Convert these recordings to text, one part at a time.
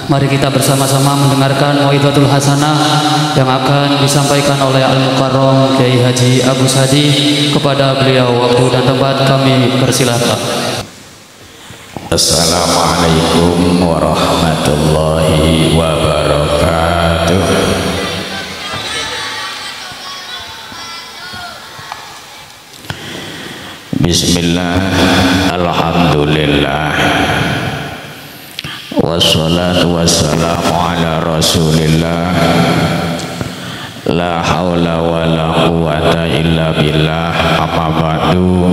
Mari kita bersama-sama mendengarkan mauidhatul hasanah yang akan disampaikan oleh Al-Mukarram Kiai Haji Agus Hadi. Kepada beliau waktu dan tempat kami persilahkan. Assalamualaikum warahmatullahi wabarakatuh. Bismillah, alhamdulillah, wassalatu wassalamu ala rasulillah, la hawla wa la quwwata illa billah, amma ba'du.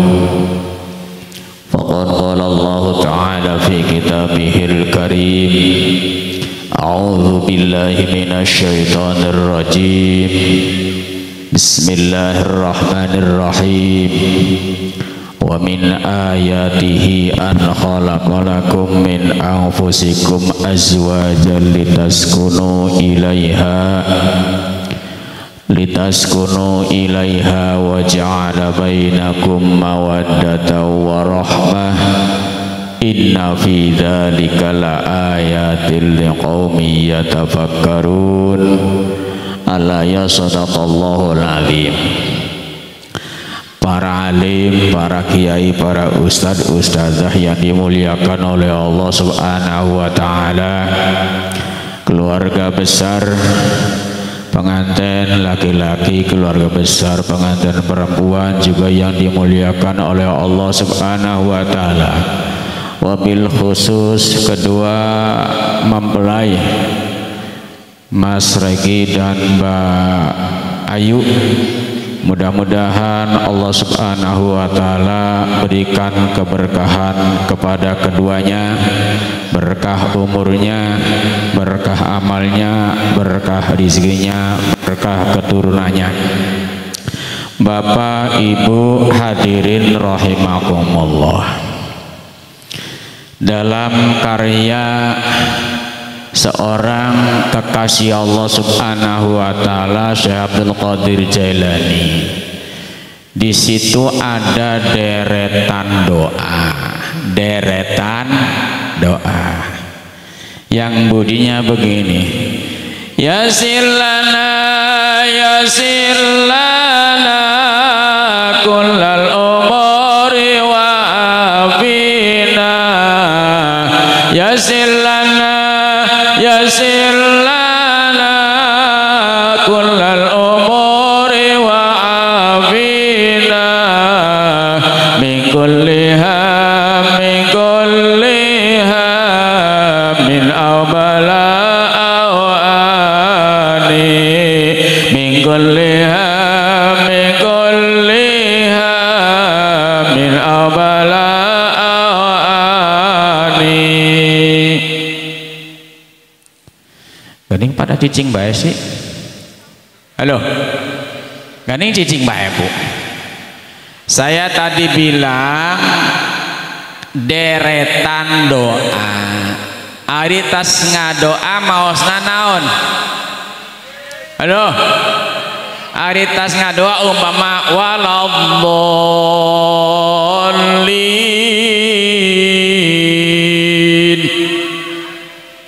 Faqad qala Allah ta'ala fi kitabihil karim, a'udzu billahi minasy syaithanir rajim, bismillahirrahmanirrahim. Wa min ayatihi an khalaqalakum min anfusikum azwajan litaskunu ilaiha wa ja'ala bainakum mawaddatan wa rahmah, inna fi dzalika laayatil liqaumin yatafakkarun. Ala ya sadaqallahul azim. Para alim, para kiai, para ustadz, ustadzah yang dimuliakan oleh Allah Subhanahu wa ta'ala, keluarga besar pengantin laki-laki, keluarga besar pengantin perempuan juga yang dimuliakan oleh Allah Subhanahu wa ta'ala. Wabil khusus kedua mempelai Mas Regi dan Mbak Ayu, mudah-mudahan Allah Subhanahu wa ta'ala berikan keberkahan kepada keduanya, berkah umurnya, berkah amalnya, berkah rezekinya, berkah keturunannya. Bapak Ibu hadirin rahimakumullah, dalam karya seorang kekasih Allah Subhanahu wa ta'ala, Syekh Abdul Qadir Jailani, di situ ada deretan doa yang bunyinya begini: Yasir lana kullal umuri wa afina, yasir lana kullal umuri wa afina, min kulliha min awbala awani, min kulliha min awbala awani. Ganing pada cicing bae sih. Halo, ganing cicing bae Bu. Saya tadi bilang deretan doa. Ari tas ngadoa maosna naon? Halo, ari tas ngadoa umpama waladhdallin.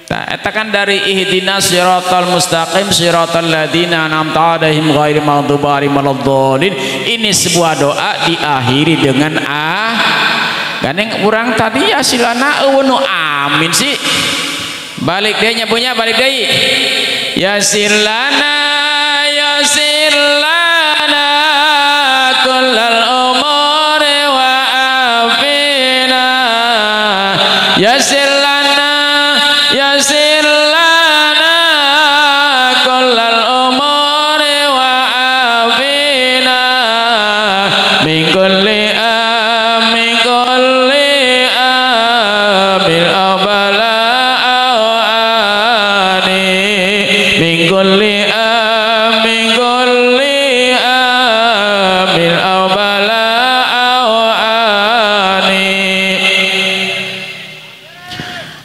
Eta kan dari ihdinas siratal mustaqim siratal ladzina an'amta 'alaihim ghairil maghdubi 'alaihim waladdallin. Ini sebuah doa diakhiri dengan gandeng urang tadi ya silana eueuh amin sih. Balik deh nyapunya, balik deh. Yasir lana kullal umuri wa afina, yasir lana kullal umuri wa afina, min kulli bil abala awani, min kulli bil abala awani.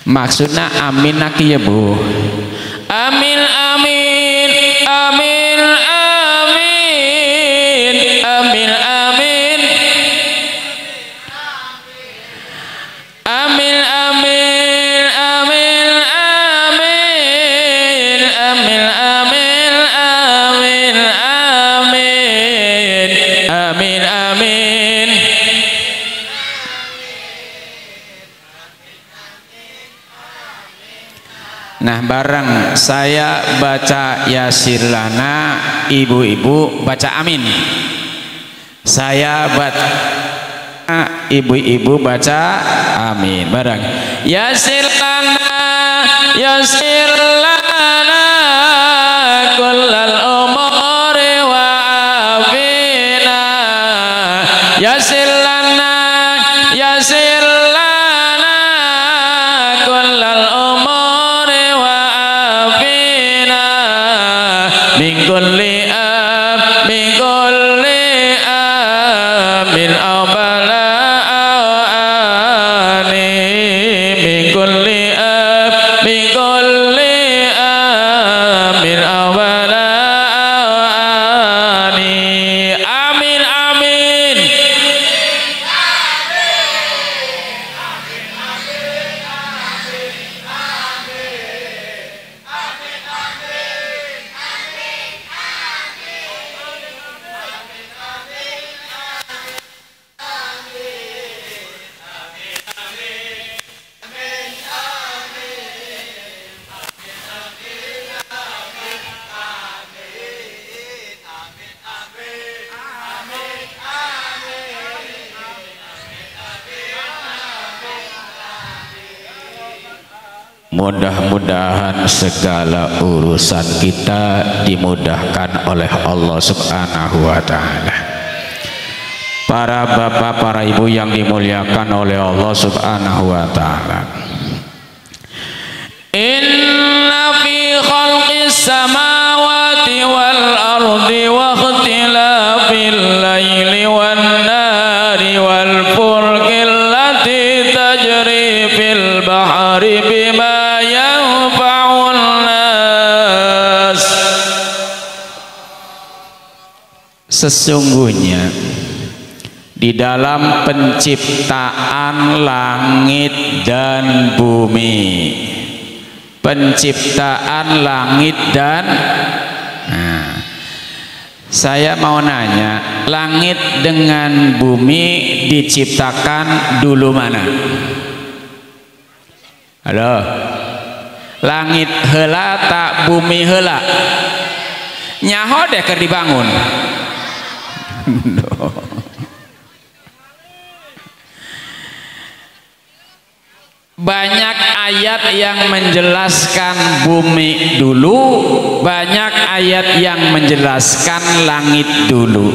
Maksudnya amin ya Bu. Amin amin amin amin amin amin amin amin amin amin Nah, bareng saya baca Yassir lana, ibu-ibu baca amin. Saya baca, ibu-ibu baca amin. Bareng Yassir lana kullal umuri wa afina. Yassir lana kullal umuri wa afina min kulli min awbala'ani min kulli min awbala'ani. Amin amin. Mudah-mudahan segala urusan kita dimudahkan oleh Allah Subhanahu wa ta'ala. Para bapak, para ibu yang dimuliakan oleh Allah Subhanahu wa ta'ala. Inna fi khalqis samawati wal ardi wa ikhtilafil laili wan nari wal fulkil lati tajri fil bahri bima yanfa'un nas. Sesungguhnya di dalam penciptaan langit dan bumi, penciptaan langit dan saya mau nanya, langit dengan bumi diciptakan dulu mana? Halo, langit heula tak bumi heula? Nyaho deh keur dibangun. Banyak ayat yang menjelaskan bumi dulu, banyak ayat yang menjelaskan langit dulu.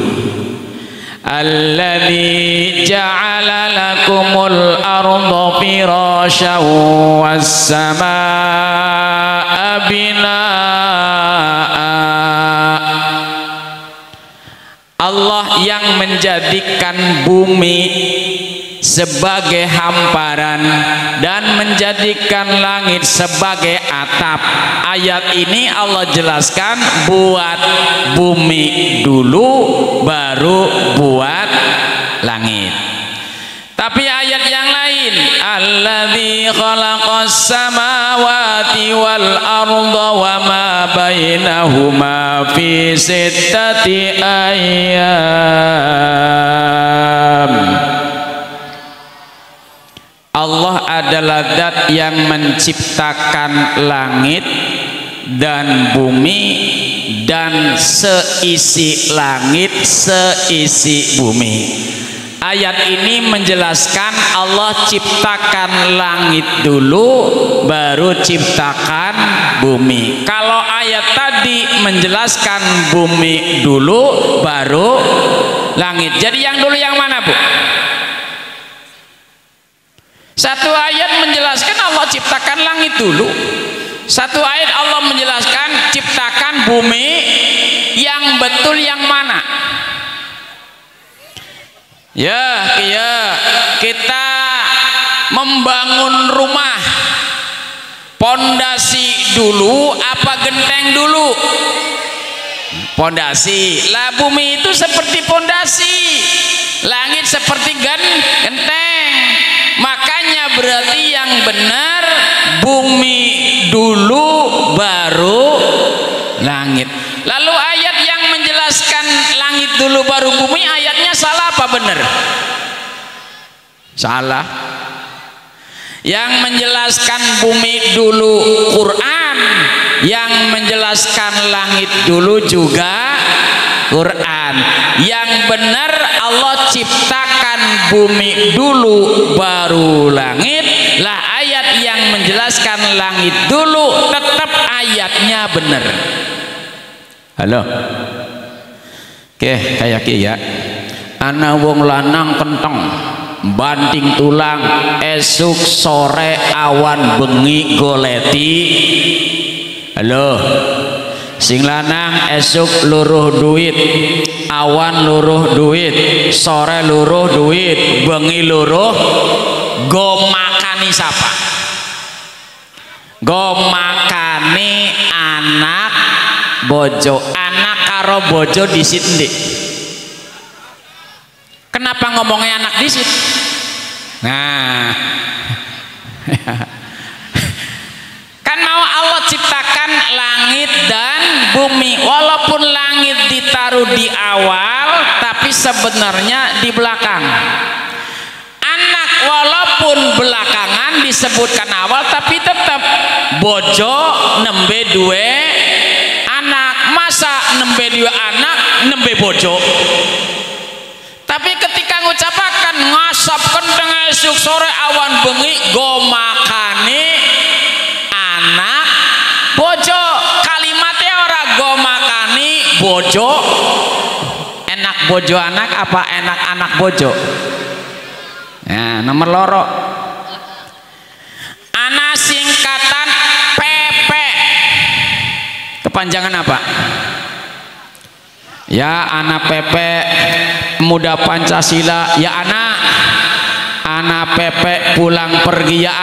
Alladzi ja'ala lakumul arda firasyan was samaa'a binaa'a. Allah yang menjadikan bumi sebagai hamparan dan menjadikan langit sebagai atap. Ayat ini Allah jelaskan buat bumi dulu baru buat langit. Tapi ayat yang lain, alladzi khalaqas samawati wal arda wa ma bainahuma fi sittati ayyam. Allah adalah zat yang menciptakan langit dan bumi dan seisi langit, seisi bumi. Ayat ini menjelaskan Allah ciptakan langit dulu baru ciptakan bumi. Kalau ayat tadi menjelaskan bumi dulu baru langit. Jadi yang dulu yang mana, Bu? Satu ayat menjelaskan Allah ciptakan langit dulu. Satu ayat Allah menjelaskan ciptakan bumi. Yang betul yang mana? Ya, kita membangun rumah, pondasi dulu apa genteng dulu? Pondasi. Lah bumi itu seperti pondasi, langit seperti genteng. Makanya berarti yang benar bumi dulu baru langit. Lalu ayat yang menjelaskan langit dulu baru bumi, ayatnya salah apa benar? Salah. Yang menjelaskan bumi dulu Quran, menjelaskan langit dulu juga Quran. Yang benar Allah ciptakan bumi dulu baru langit. Lah ayat yang menjelaskan langit dulu tetap ayatnya benar. Halo. Oke, kayak ya. Ana wong lanang kenteng banting tulang esuk sore awan bengi goleti. Halo. Sing lanang esuk luruh duit, awan luruh duit, sore luruh duit, bengi luruh, go makani siapa? Go makani anak bojo, anak karo bojo disit ndik. Kenapa ngomongnya anak disit? Nah, kan mau Allah ciptakan langit dan bumi, walaupun langit ditaruh di awal tapi sebenarnya di belakang. Anak walaupun belakangan disebutkan awal tapi tetap bojo nembe dua anak. Masa nembe dua anak nembe bojo? Tapi ketika ngucapakan ngasap kendeng esuk sore awan bengi go makane anak bojo, kalimatnya ora go makani bojo. Enak bojo anak apa enak anak bojo? Ya, nomor loro. Anak singkatan PP. Kepanjangan apa? Ya anak PP Pemuda Pancasila. Ya anak PP pulang pergi. Ya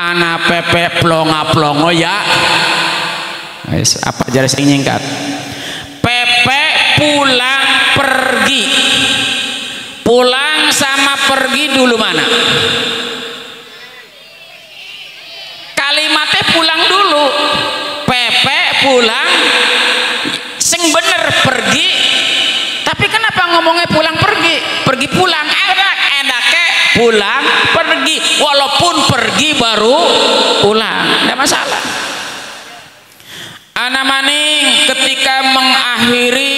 anak PP plonga-plongo. Ya apa jadi sing nyingkat? PP pulang pergi. Pulang sama pergi dulu mana? Kalimatnya pulang dulu. PP pulang sing bener pergi. Tapi kenapa ngomongnya pulang pergi? Pergi pulang enaknya pulang pergi, walaupun pergi baru pulang, tidak masalah. Ana maning ketika mengakhiri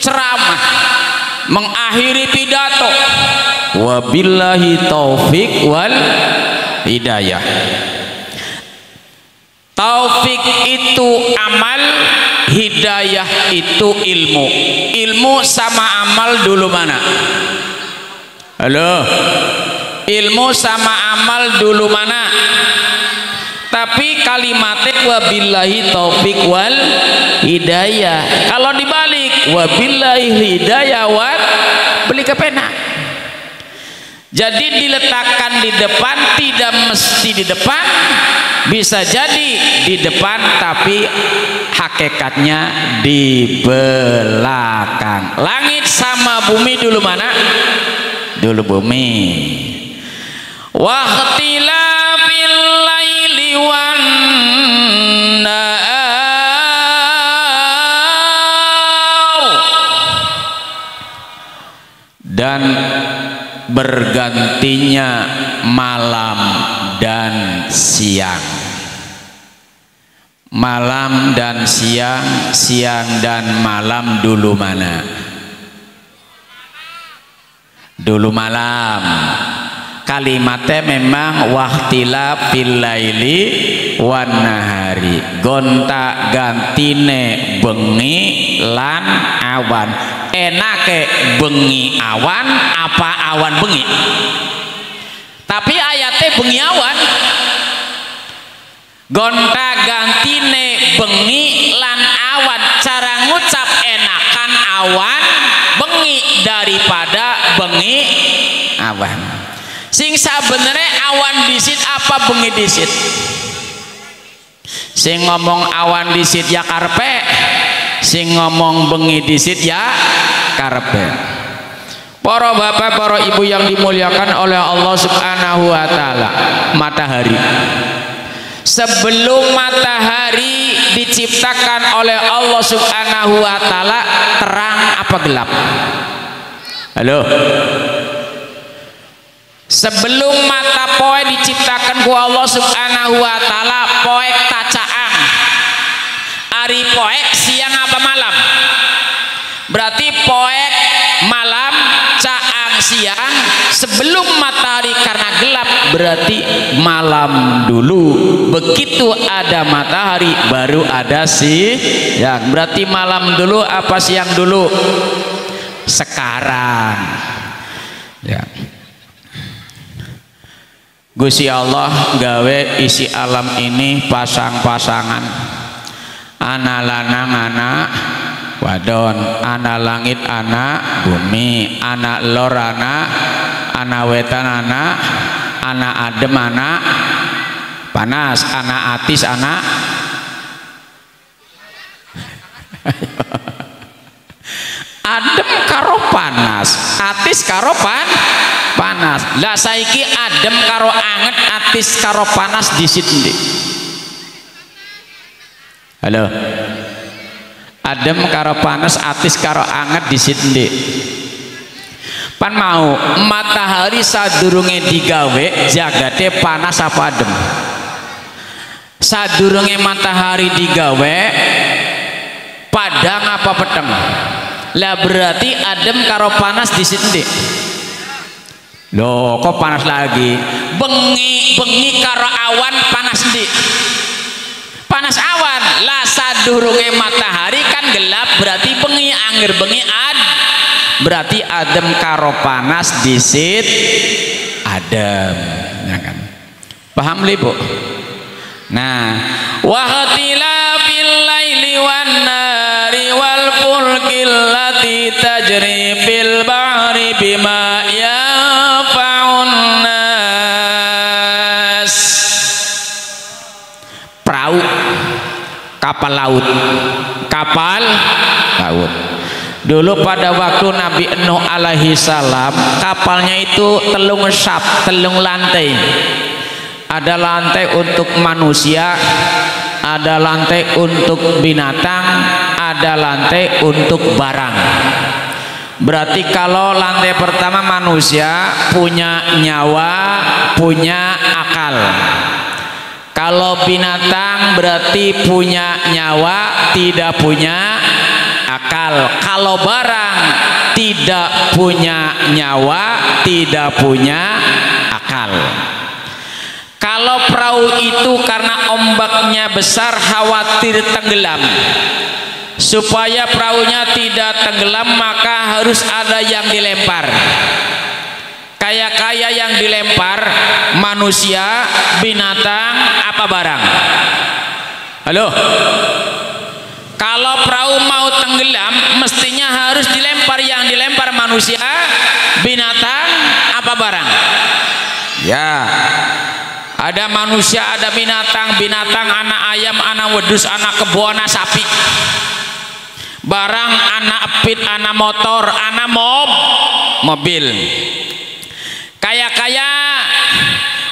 ceramah, mengakhiri pidato, wabillahi taufik wal hidayah. Taufik itu amal, hidayah itu ilmu. Ilmu sama amal dulu mana? Halo. Ilmu sama amal dulu mana? Tapi kalimatnya wabillahi taufik wal hidayah. Kalau dibalik wabillahi hidayah wal beli ke pena. Jadi diletakkan di depan, tidak mesti di depan, bisa jadi di depan tapi hakikatnya di belakang. Langit sama bumi dulu mana? Dulu bumi. Waqtilafil laili wan nahar, dan bergantinya malam dan siang. Malam dan siang, siang dan malam dulu mana? Dulu malam. Kalimatnya memang waqtilafil laili wan nahari, gonta gantine bengi lan awan. Enake bengi awan apa awan bengi? Tapi ayatnya bengi awan. Gonta gantine bengi lan awan. Cara ngucap enakan awan bengi daripada bengi awan. Sing sebenarnya awan disit apa bengi disit? Sing ngomong awan disit ya karpe, sing ngomong bengi disit ya karpe. Para bapak, para ibu yang dimuliakan oleh Allah Subhanahu wa taala, matahari. Sebelum matahari diciptakan oleh Allah Subhanahu wa taala, terang apa gelap? Halo. Sebelum mata poe diciptakan ku Allah Subhanahu wa taala, poe kacaang. matahari poek siang apa malam? Berarti poek malam, caang siang, sebelum matahari karena gelap berarti malam dulu. Begitu ada matahari baru ada siang. Berarti malam dulu apa siang dulu? Sekarang. Ya. Gusti Allah gawe isi alam ini pasang-pasangan. Ana lanang anak wadon, ana langit anak bumi, ana lor ana wetan ana adem anak panas, ana atis anak adem karo panas, atis karo panas. Lah saiki adem karo anget, atis karo panas di sini. Halo. Adem karo panas, atis karo anget di sini. Pan mau matahari sadurunge digawe jagate panas apa adem? Sadurunge matahari digawe padang apa peteng? Lah berarti adem karo panas di sini. Loh kok panas lagi? Bengi karo awan panas di. Panas awan. Lah sadurunge matahari kan gelap berarti bengi, angger bengi berarti adem karo panas di sit adem, ya kan? Paham li Bu? Nah, wa ikhtilafil laili wan nari wal fulkil lati tajri fil bahri bima yanfa'un nas. Perahu, kapal laut, kapal laut. Dulu pada waktu Nabi Nuh alaihi salam, kapalnya itu telung lantai. Ada lantai untuk manusia, ada lantai untuk binatang, ada lantai untuk barang. Berarti kalau lantai pertama manusia punya nyawa, punya akal. Kalau binatang berarti punya nyawa, tidak punya akal. Kalau barang tidak punya nyawa, tidak punya akal. Kalau perahu itu karena ombaknya besar khawatir tenggelam. Supaya perahunya tidak tenggelam maka harus ada yang dilempar. Kayak yang dilempar manusia, binatang, apa barang? Halo? Kalau perahu mau tenggelam mestinya harus dilempar, yang dilempar manusia, binatang, apa barang? Ya. Ada manusia, ada binatang, anak ayam, anak wedus, anak kebo, anak sapi. Barang anak epit, anak motor, anak mobil. Kayak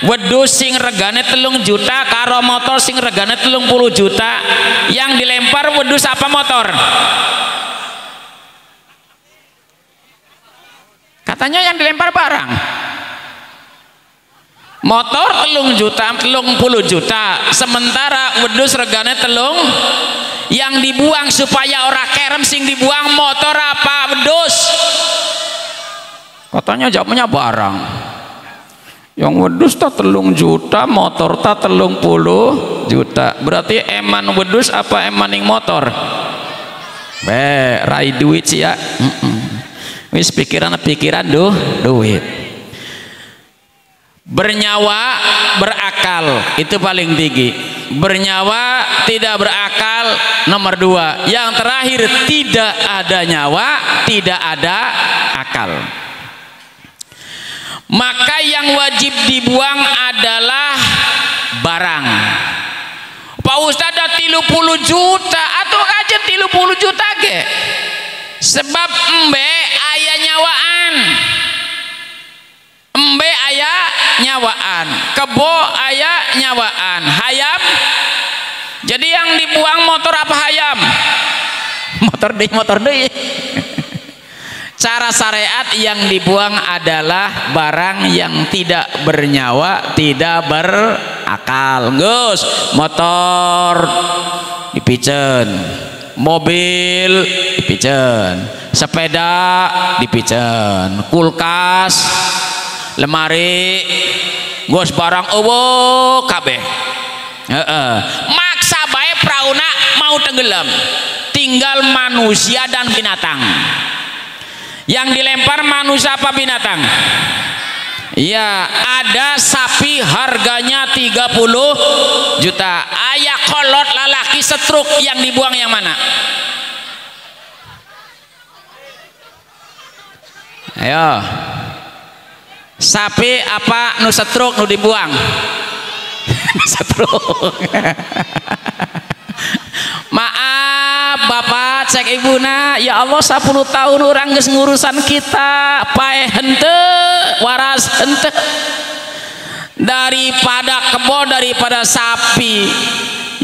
wedus sing regane 3 juta karo motor sing regane 30 juta. Yang dilempar wedus apa motor? Katanya yang dilempar barang. Motor 3 juta, 30 juta. Sementara wedus regane 3. Yang dibuang supaya ora kerem sing dibuang motor apa wedus? Katanya jawabnya barang. Yang wedus tak 3 juta, motor tak 30 juta. Berarti eman wedus apa emaning motor? Rai duit sih ya. Wis pikiran duit. Bernyawa, berakal itu paling tinggi. Bernyawa, tidak berakal nomor 2. Yang terakhir tidak ada nyawa, tidak ada akal. Maka yang wajib dibuang adalah barang. Pak Ustadz ada 30 juta atau aja 30 juta ge. Sebab embe ayah nyawaan. Embe ayah nyawaan, kebo ayah nyawaan, hayam. Jadi yang dibuang motor apa hayam? Motor deh. Cara syariat yang dibuang adalah barang yang tidak bernyawa, tidak berakal. Gus, motor dipicen, mobil dipicen, sepeda dipicen, kulkas, lemari, gos barang eueuh kabeh. Maksa bae prauna mau tenggelam, tinggal manusia dan binatang. Yang dilempar manusia apa binatang? Ya, ada sapi harganya 30 juta. Ayah kolot lalaki setruk, yang dibuang yang mana? Ayo. Sapi apa nu setruk nu dibuang? Setruk. Maaf Bapak, cek Ibuna, ya Allah 10 tahun orang geus ngurusan kita, pae henteu, waras henteu. Daripada kebo, daripada sapi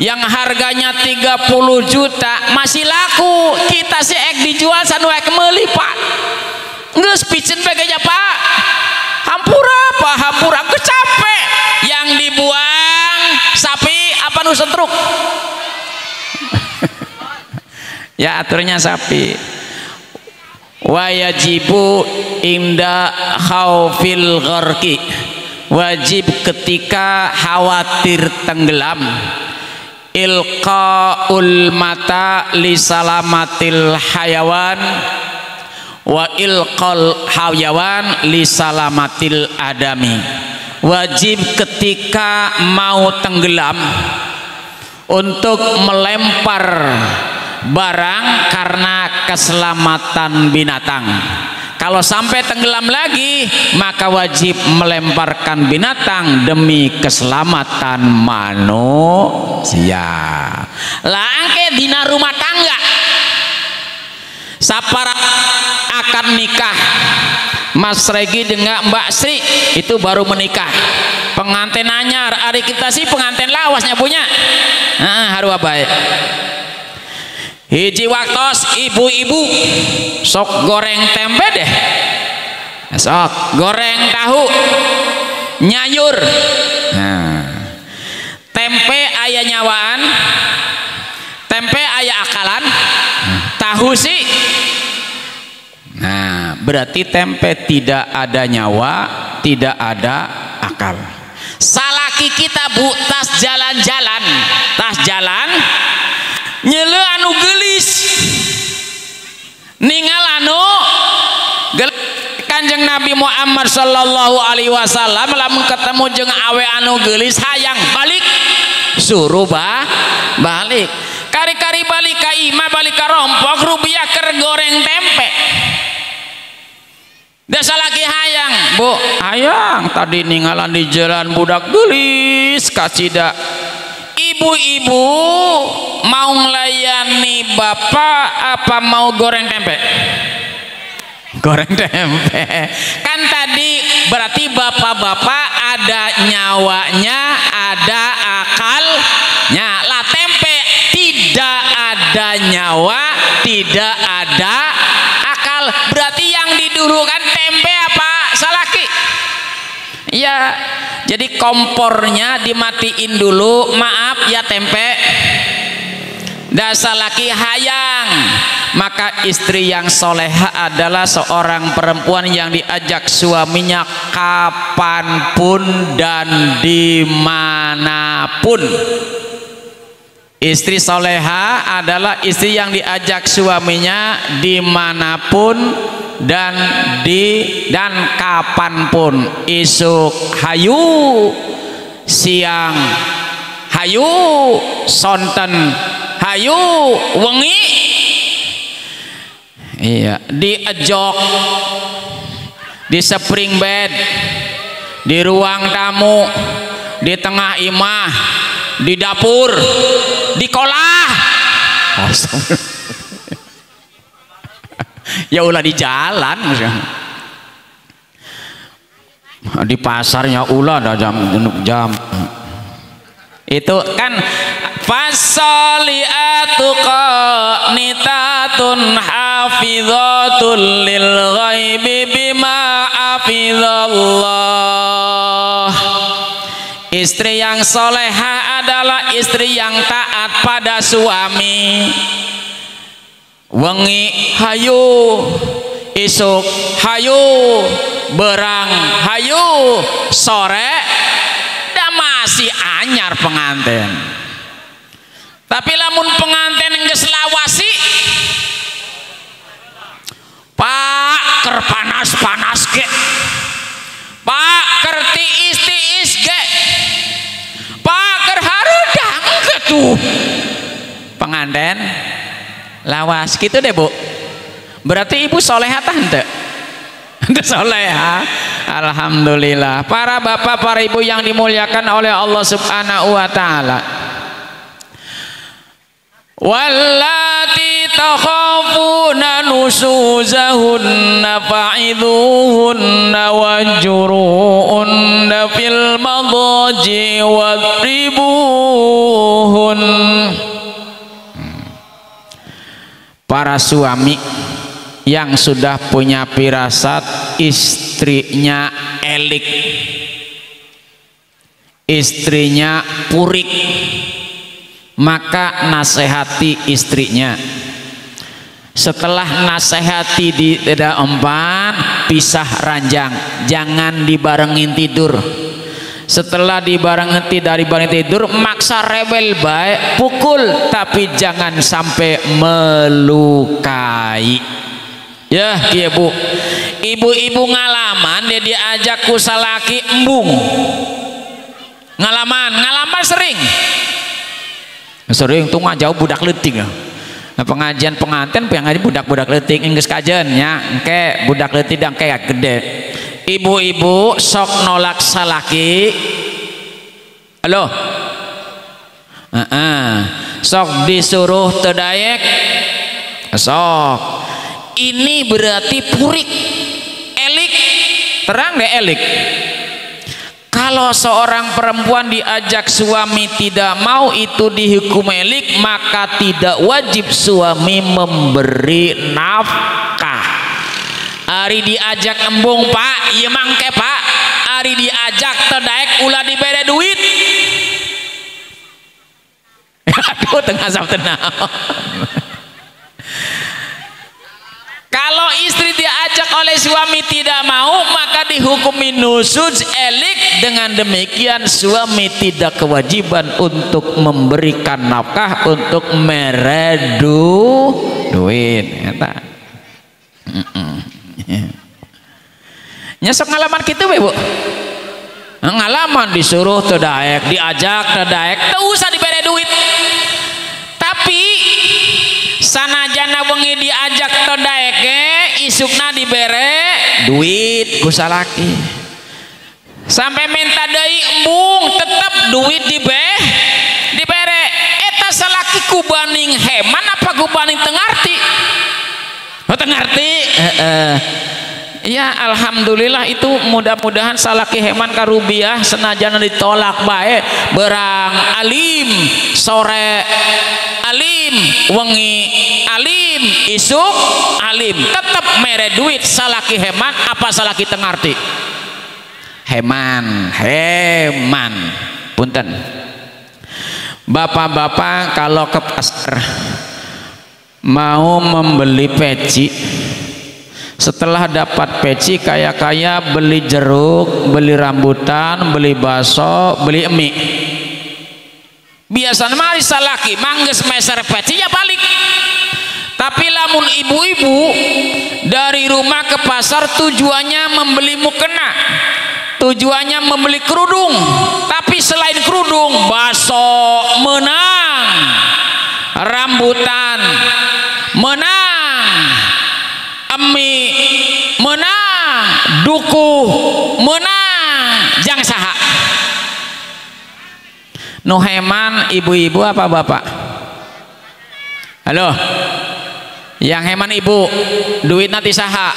yang harganya 30 juta masih laku, kita sih ek dijual sanu ek meuli Pak. Geus picen bae aja Pak. Hampura Pak, hampura geus capek. Yang dibuang sapi apa nu setruk? Ya aturnya sapi. Wa yajibu inda khaufil gharqi, wajib ketika khawatir tenggelam, ilqaul mata li salamatil hayawan wa ilqal hayawan li salamatil adami. Wajib ketika mau tenggelam untuk melempar barang karena keselamatan binatang. Kalau sampai tenggelam lagi, maka wajib melemparkan binatang demi keselamatan manusia. Lah angke dina rumah tangga sapara akan nikah, Mas Regi dengan Mbak Sri itu baru menikah, pengantin anyar. Hari kita sih pengantin lawasnya punya. Harua baik. Hiji waktos ibu-ibu sok goreng tempe deh, sok goreng tahu nyayur. Tempe aya nyawaan, tempe aya akalan, tahu sih. Nah, berarti tempe tidak ada nyawa, tidak ada akal. Salaki kita Bu, tas jalan-jalan, tas jalan nyele anu gelis, ningal anu gelis. Kanjeng Nabi Muhammad sallallahu alaihi wasallam lamun ketemu jeung awe anu gelis hayang balik, suruh balik. Kari-kari balik ka imah, balik ka rompok, rubiah keur goreng tempe. Dasa lagi hayang, Bu, hayang tadi ninggalan di jalan budak gelis kacida. Ibu-ibu mau melayani bapak apa mau goreng tempe? Goreng tempe. Kan tadi berarti bapak-bapak ada nyawanya, ada akalnya. Lah tempe tidak ada nyawa, tidak ada akal. Berarti yang didulukan tempe apa salaki? Ya, jadi kompornya dimatiin dulu. Maaf ya tempe. Dasar laki hayang. Maka istri yang soleha adalah seorang perempuan yang diajak suaminya kapanpun dan dimanapun. Istri soleha adalah istri yang diajak suaminya dimanapun dan kapanpun. Isuk hayu, siang hayu, sonten hayu, wengi, iya, diejok di spring bed, di ruang tamu, di tengah imah, di dapur, di kolah. Ya ulah di jalan, di pasarnya ulah ada jam. Itu kan fasaliatu qanitatun hafidhatul lil ghaibi bima hafizallah. Istri yang soleha adalah istri yang taat pada suami. Wengi hayu, isuk hayu, berang hayu, sore dah masih anyar pengantin. Tapi lamun pengantin geus lawasi, Pak ker panas-panas ge, Pak ker tiis-tiis ge, Pak ker harudang ge tuh pengantin lawas gitu deh Bu. Berarti ibu soleha tah henteu? Henteu soleha. Alhamdulillah. Para bapak, para ibu yang dimuliakan oleh Allah Subhanahu wa taala. Wallati takhafuna nusuzahunna fa'idhuhunna wajruhunna fil madaji wadribuhun. Para suami yang sudah punya firasat istrinya elik, istrinya purik, maka nasihati istrinya. Setelah nasihati di tidak empan, pisah ranjang, jangan dibarengin tidur. Setelah dibarengin dari bareng tidur, maksa rebel baik, pukul, tapi jangan sampai melukai. Ya, iya Bu. Ibu-ibu ngalaman dia diajak ku salaki embung. Ngalaman sering tuh ngajau budak leutik. Nah, pengajian pengantin pengajian budak-budak leutik geus kajen nya engke budak leutik dan engke gede. Ibu-ibu sok nolak salaki. Halo. Sok disuruh teu daek. Sok. Ini berarti purik, elik, terang deh elik. Kalau seorang perempuan diajak suami tidak mau, itu dihukum elik, maka tidak wajib suami memberi nafkah. Ari diajak embung Pak, ieu mangke Pak, ari diajak terdaek ulah dibere duit. Aduh tengah sab tenang. Kalau istri diajak oleh suami tidak mau, maka dihukumi nusuz elik. Dengan demikian suami tidak kewajiban untuk memberikan nafkah, untuk meredu duit. Nyesek ngalaman gitu Bu. Ngalaman disuruh terdaek, diajak terdaek, teu usah diberi duit. Tapi sanajana wengi diajak terdaek isukna dibere duit ku salaki. Sampai minta deui embung tetap duit dibere. Eta salaki ku baning heman apa ku baning teu ngarti? Teu ngarti. Ya alhamdulillah itu mudah-mudahan salaki heman karubiah senajan ditolak bae berang alim sore alim wengi alim isuk alim tetap mere duit salaki heman apa salaki tengarti heman punten. Bapak-bapak kalau ke pasar mau membeli peci, setelah dapat peci kaya-kaya beli jeruk, beli rambutan, beli bakso, beli mie. Biasanya mari salaki mangges meser peci ya balik. Tapi lamun ibu-ibu dari rumah ke pasar tujuannya membeli mukena, tujuannya membeli kerudung. Tapi selain kerudung, bakso menang, rambutan menang, mie menang, duku menang, jang saha nu heman ibu-ibu apa bapak? Halo, yang heman ibu duit nanti saha?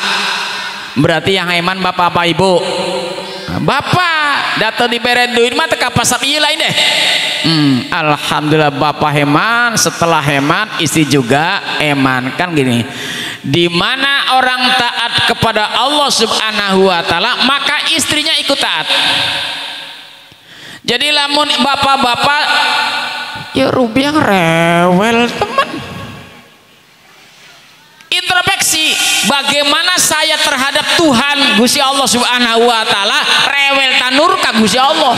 Berarti yang heman bapak apa ibu? Bapak datang diberi duit mah teka pasar ieu lain deh. Alhamdulillah bapak heman, setelah heman istri juga heman. Kan gini, di mana orang taat kepada Allah Subhanahu wa taala maka istrinya ikut taat. Jadi lamun bapak-bapak ya Rubiah rewel teman. Introspeksi bagaimana saya terhadap Tuhan Gusti Allah Subhanahu wa taala rewel tanur ka Gusti Allah.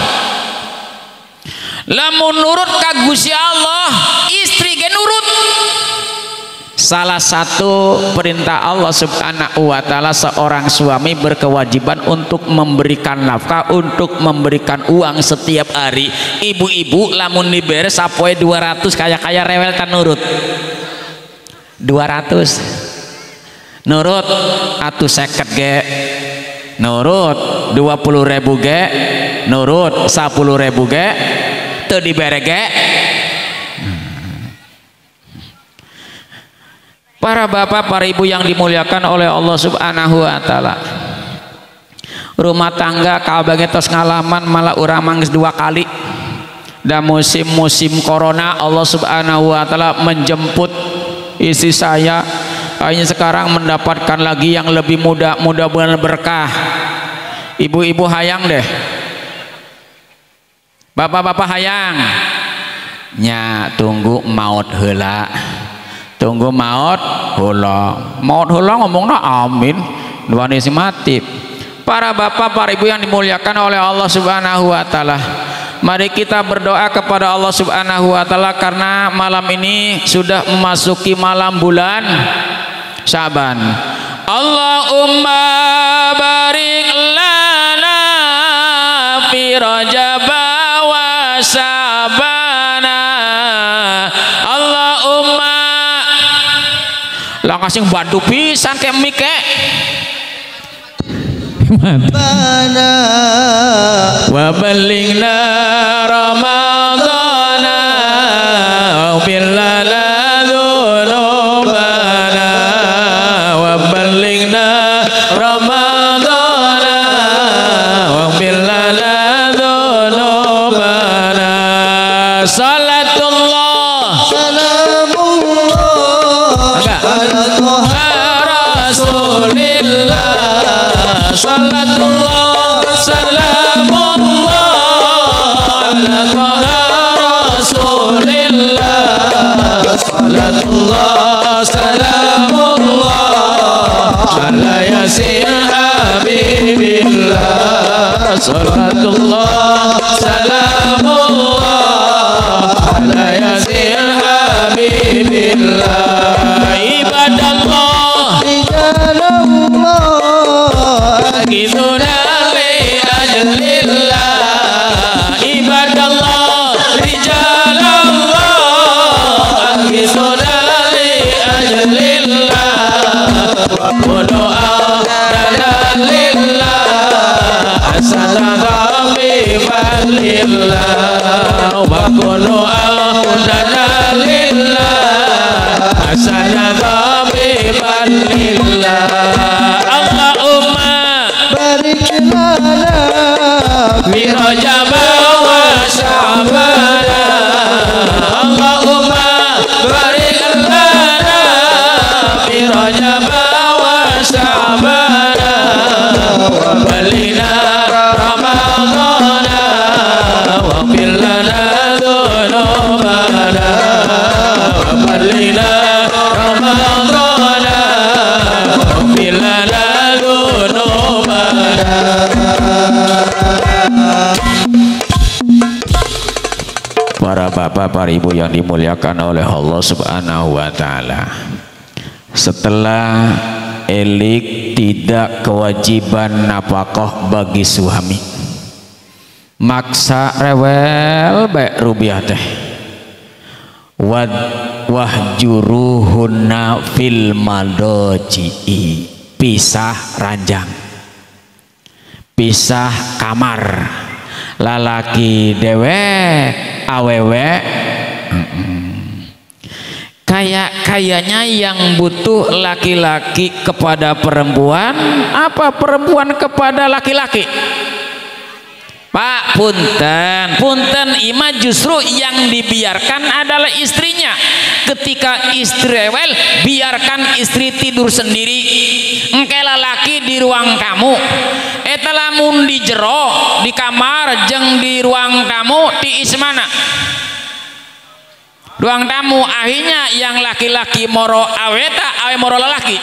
Lamun nurut ka Gusti Allah, istri ge nurut. Salah satu perintah Allah Subhanahu wa taala, seorang suami berkewajiban untuk memberikan nafkah, untuk memberikan uang setiap hari. Ibu-ibu lamun dibere sapoe 200 kaya-kaya rewel tan nurut. 200 nurut atuh 50 ge nurut, 20.000 ge nurut, 10.000 ge teu dibere ge. Para bapak, para ibu yang dimuliakan oleh Allah Subhanahu wa taala, rumah tangga kabeh tos ngalaman malah urang mangis 2 kali. Dan musim-musim corona Allah Subhanahu wa taala menjemput istri saya hanya sekarang mendapatkan lagi yang lebih muda, mudah-mudahan berkah. Ibu-ibu hayang deh, bapak-bapak hayang nya tunggu maut heula. Tunggu maut hula ngomongna amin duane si mati. Para bapak, para ibu yang dimuliakan oleh Allah Subhanahu wa taala, mari kita berdoa kepada Allah Subhanahu wa taala karena malam ini sudah memasuki malam bulan Syaban. Allahumma barik lana fi Rajab wa Syabana. Allahumma lah ngasih bantu pisan kayak mike mana wa balighna ramadhana billana dzunubana wa balighna ramadhana wa billana dzunubana. Salatullah Rasulillah, salatullah salamullah ala Rasulillah, salatullah salamullah ala yasin habibillah, salatullah salamullah ala yasin habibillah. Ibadallah giduna li ajlillah, ibadallah rijalallah giduna li ajlillah, wa doa lillah asana bi fadlillah, wa doa lillah asana bi fadlillah. Fi Rajab wa Sya'ban, Allahumma barik lana fi Rajab wa Sya'ban wa balighna ramadhana wa fil lana dzunubana wa balighna ramadhana wa fil lana dzunubana. Para bapak, para ibu yang dimuliakan oleh Allah Subhanahu wa taala, setelah elik tidak kewajiban nafkah bagi suami, maksa rewel baik Rubiah teh, wahjuruhunna fil madaji'i, pisah ranjang, pisah kamar, lalaki dewe awewe. Kayaknya yang butuh laki-laki kepada perempuan, apa perempuan kepada laki-laki? Pak, punten ima justru yang dibiarkan adalah istrinya. Ketika istri rewel, biarkan istri tidur sendiri. Engke laki di ruang kamu, eta lamun di jero di kamar jeung di ruang tamu tiis mana ruang tamu akhirnya yang laki-laki moro aweta awe moro lelaki.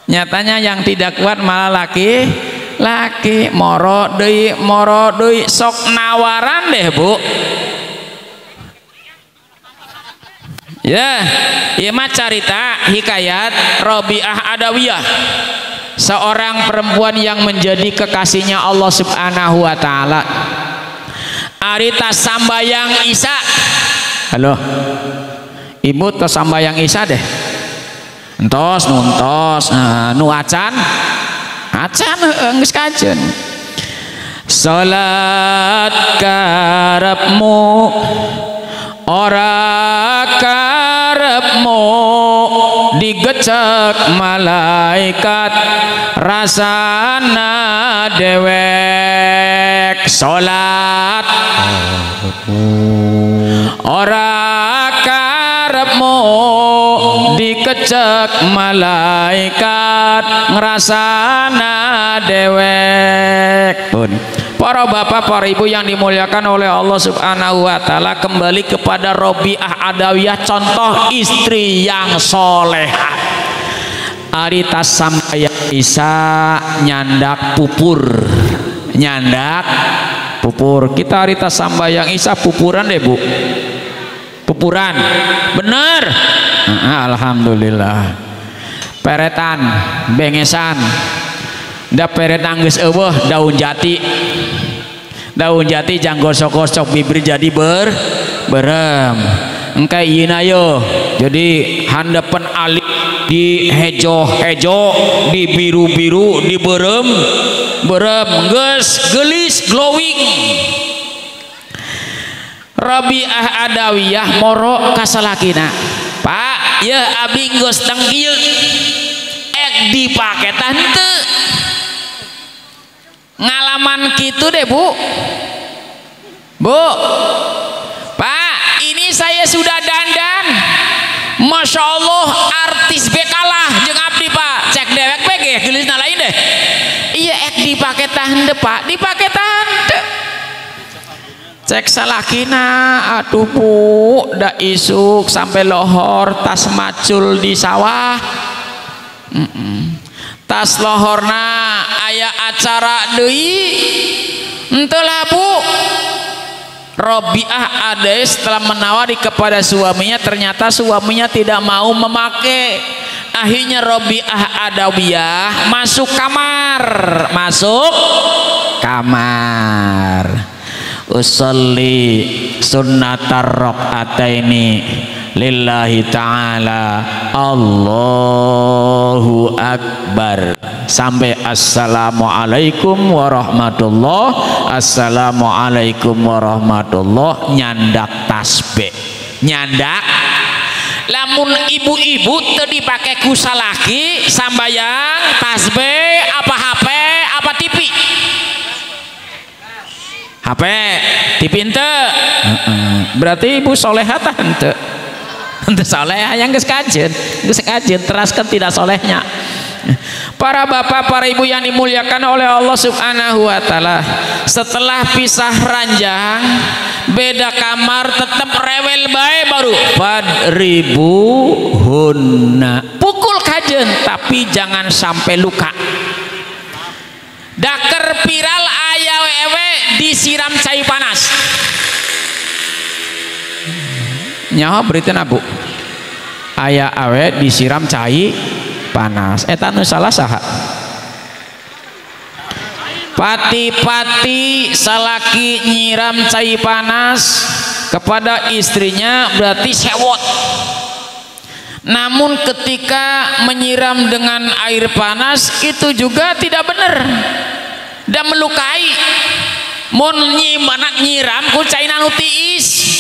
Nyatanya yang tidak kuat malah laki moro deui sok nawaran deh Bu. Ya, ieu mah carita hikayat Rabi'ah Adawiyah, seorang perempuan yang menjadi kekasihnya Allah Subhanahu wa taala. Ari tas sambayang Isya. Halo. Ibu tos sambayang Isya deh. Entos nuntos nu acan geus kajeun. Salat karepmu ora karepmu digecek malaikat rasana dewek. Salat ora karepmu dikecek malaikat ngrasana dewek. Para bapak, para ibu yang dimuliakan oleh Allah Subhanahu wa taala, kembali kepada Rabi'ah Adawiyah, contoh istri yang solehah. Ari tas sambayang Isya nyandak pupur. Kita ari tas sambayang Isya pupuran deh Bu. Pupuran. Bener. Alhamdulillah. Peretan, bengesan. Da peretan geus eueuh daun jati jang gosok-gosok bibir jadi berem engke ieu yo jadi handepan alik di hejo-hejo di biru-biru di berem geus gelis glowing. Rabi'ah Adawiyah moro ka salakina, Pak ya abi geus teng kieu ek dipake tante ngalaman gitu deh Bu. Pak ini saya sudah dandan, Masya Allah artis bekalah jeung abdi Pak, cek dewek pege gelisna lain deh. Iya ek dipake tante Pak, dipake tante cek salakina. Aduh Bu, da isuk sampai lohor tas macul di sawah. Tas lohorna aya acara deui entahlah Bu. Rabi'ah ada setelah menawari kepada suaminya, ternyata suaminya tidak mau memakai. Akhirnya Rabi'ah Adawiyah masuk kamar usolli sunnatar raqataini lillahi ta'ala Allahu akbar sampai assalamualaikum warahmatullah, assalamualaikum warahmatullah, nyandak tasbih. Nyandak lamun ibu-ibu teu dipake ku salaki sambayang tasbih apa HP apa TV. HP TV henteu. Berarti ibu solehah tah henteu. Henteu solehah yang geus kajeun teraskeun tidak solehnya. Para bapak, para ibu yang dimuliakan oleh Allah Subhanahu wa taala, setelah pisah ranjang beda kamar tetap rewel bae baru fadribuhunna, pukul kajeun tapi jangan sampai luka. Daker viral aya wewe disiram cai panas. Nyaho beriteuna Bu, aya awe disiram cai panas, eta nu salah saha? Pati-pati salaki nyiram cai panas kepada istrinya berarti sewot. Namun ketika menyiram dengan air panas itu juga tidak benar dan melukai. Mun nyiram ku cai nu tiis.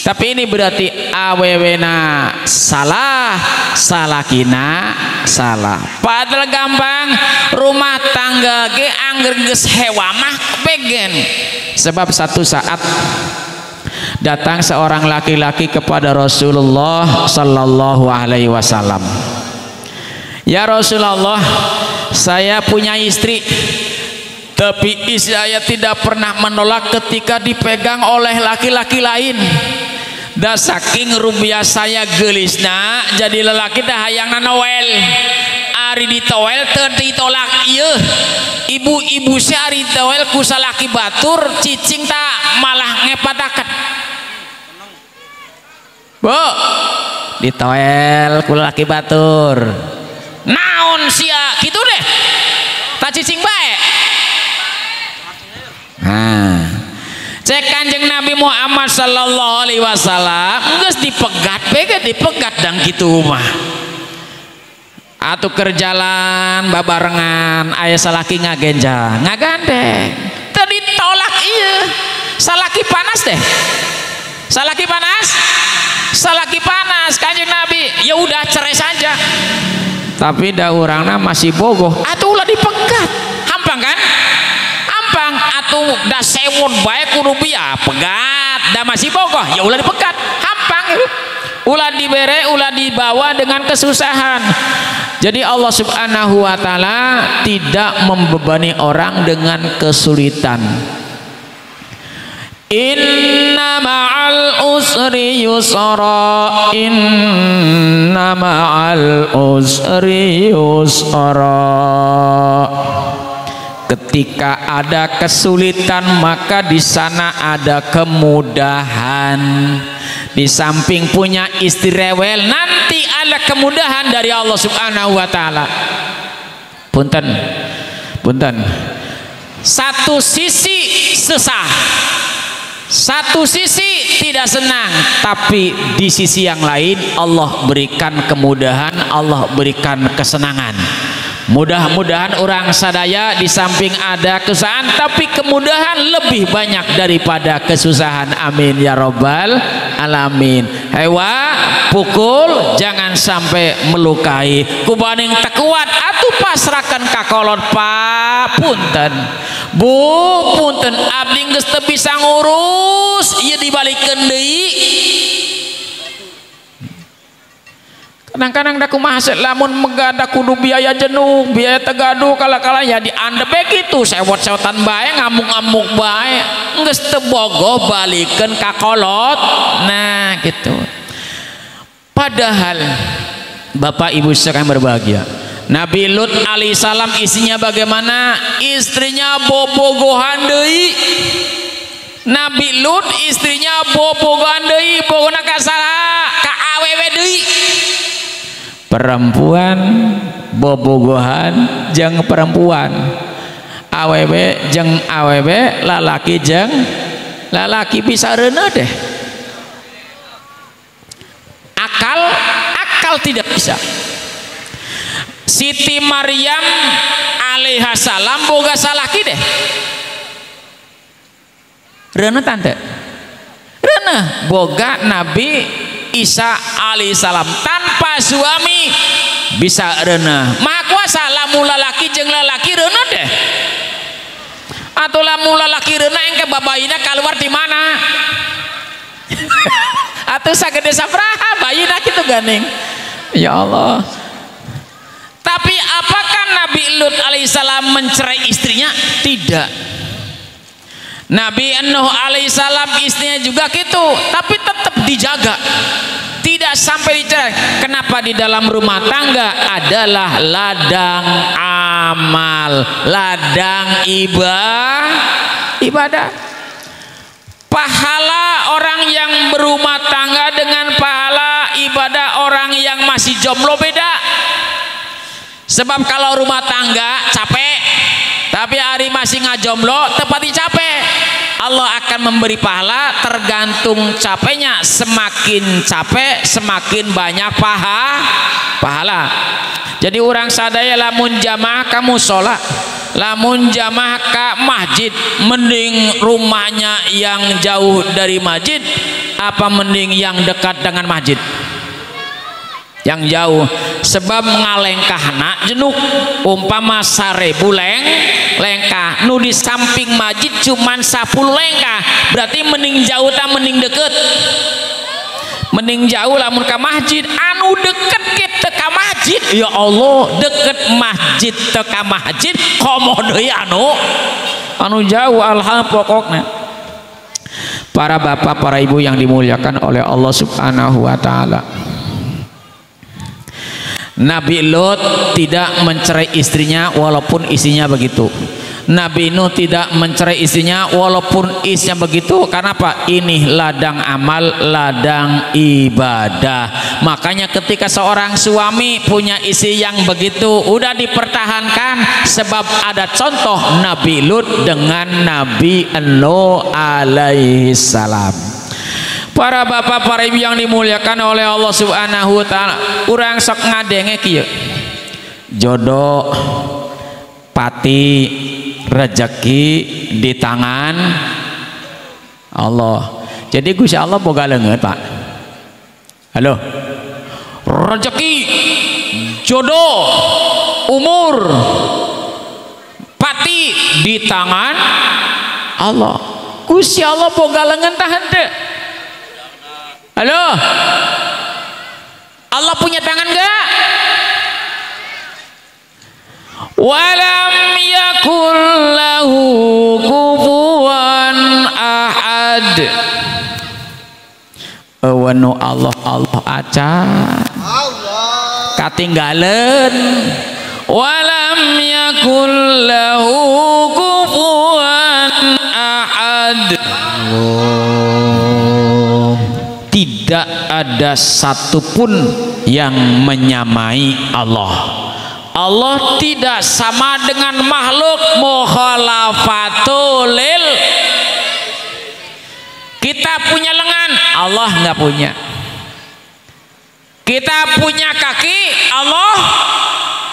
Tapi ini berarti awewena salah, salakina salah. Padahal gampang, rumah tangga ge angger geus hewa mah pegen. Sebab satu saat datang seorang laki-laki kepada Rasulullah sallallahu alaihi wasallam. Ya Rasulullah, saya punya istri, tapi istri saya tidak pernah menolak ketika dipegang oleh laki-laki lain. Da saking rubiah saya gelisna, jadi lelaki dah hayangna Noel. Ari ditowel teu ditolak ieu. Ibu-ibu si ari ditowel ku salaki batur, cicing tak malah ngepadakan. Bu, ditowel ku laki batur. Naon sia kitu deh. Tak cicing bae. Nah, cek Kanjeng Nabi Muhammad sallallahu alaihi wasallam geus dipegat bege dipegat dan kitu mah. Atuh keur jalan babarengan aya salaki ngagenjang, ngagandeng. Teu ditolak ieu. Salaki panas deh. Salaki panas? Salaki panas Kanjeng Nabi. Ya udah cerai saja. Tapi da urangna masih bogoh. Atuh ulah dipegat. Hampang kan? Hampang atuh da sewon bae kudu biar pegat, da masih bogoh ya ulah dipegat. Hampang itu. Ulah dibere, ulah dibawa dengan kesusahan. Jadi Allah Subhanahu wa taala tidak membebani orang dengan kesulitan. Inna ma'al usri yusra, inna ma'al usri yusra. Ketika ada kesulitan maka di sana ada kemudahan. Di samping punya istri rewel, nanti ada kemudahan dari Allah Subhanahu wa taala. Punten. Punten. Satu sisi sesah. Satu sisi tidak senang, tapi di sisi yang lain Allah berikan kemudahan, Allah berikan kesenangan. Mudah-mudahan orang sadaya di samping ada kesusahan tapi kemudahan lebih banyak daripada kesusahan. Amin ya robbal alamin. Hewa pukul jangan sampai melukai. Kubaning tekuat atuh pasrahkan kakolot Pak punten. Bu punten abdi geus teu bisa ngurus ieu dibalikeun deui. Kadang-kadang da kumaha lamun megada kudu biaya jenuh, biaya tegaduh kala-kala ya diandep kitu sewot-sewotan bae ngamuk-ngamuk bae geus teu bogoh balikeun ka kolot. Nah gitu. Padahal Bapak Ibu sekalian berbahagia, Nabi Lut alaihissalam istrinya bagaimana? Istrinya bobogohan deui. Nabi Lut istrinya bobogohan deui, bogona ka saha? Ka awewe deui. Perempuan bobogohan jeung perempuan, awewe jeung awewe, lalaki jeung lalaki, bisa reuneuh deh. Akal tidak bisa. Siti Maryam alaihissalam boga salaki deh. Reuneuh tante. Reuneuh boga Nabi Isa alaihissalam tanpa suami bisa reuneuh. Maha kuasa lamun lalaki jeung lalaki reuneuh deh. Atuh lamun lalaki reuneuh engke babayina keluar di mana? Atuh sagede sabraha bayina kitu gandeng. Ya Allah. Tapi apakah Nabi Lut alaihissalam mencerai istrinya? Tidak. Nabi Nuh alaihissalam istrinya juga gitu, tapi tetap dijaga, tidak sampai dicerai. Kenapa? Di dalam rumah tangga adalah ladang amal, ladang ibadah. Pahala orang yang berumah tangga dengan pahala ibadah orang yang masih jomblo beda. Sebab kalau rumah tangga capek, tapi hari masih ngajomblo tepati capek. Allah akan memberi pahala tergantung capeknya. Semakin capek semakin banyak pahala. Jadi orang sadaya lamun jamaah kamu sholat, lamun jamaah ke masjid, mending rumahnya yang jauh dari masjid apa mending yang dekat dengan masjid? Yang jauh. Sebab ngalengkahna jenuk umpama 1000 lengkah, nu di samping masjid cuman 10 lengkah, berarti mending jauh tak mending deket? mending jauh lamun ka masjid anu deket kita ka masjid ya Allah deket masjid teu ka masjid komoh deui anu jauh alhal pokoknya. Para bapak para ibu yang dimuliakan oleh Allah Subhanahu wa taala, Nabi Lot tidak mencerai istrinya walaupun istrinya begitu. Nabi Nuh tidak mencerai istrinya walaupun istrinya begitu. Karena apa? Ini ladang amal, ladang ibadah. Makanya ketika seorang suami punya istri yang begitu udah dipertahankan, sebab ada contoh Nabi Lut dengan Nabi Nuh alaihi salam. Para bapak para ibu yang dimuliakan oleh Allah Subhanahu wa taala, urang sok ngadenge kieu. Jodoh, pati, rezeki di tangan Allah. Jadi Gusti Allah boga leungeut, Pak. Halo. Rezeki, jodoh, umur, pati di tangan Allah. Gusti Allah boga leungeut tah henteu? Halo. Allah punya tangan enggak? Walam yakul lahu kufuwan ahad. Wanu Allah acan katinggaleun. Walam yakul lahu kufuwan ahad. Tidak ada satupun yang menyamai Allah. Allah tidak sama dengan makhluk. Mukhalafatul lil. Kita punya lengan, Allah nggak punya. Kita punya kaki, Allah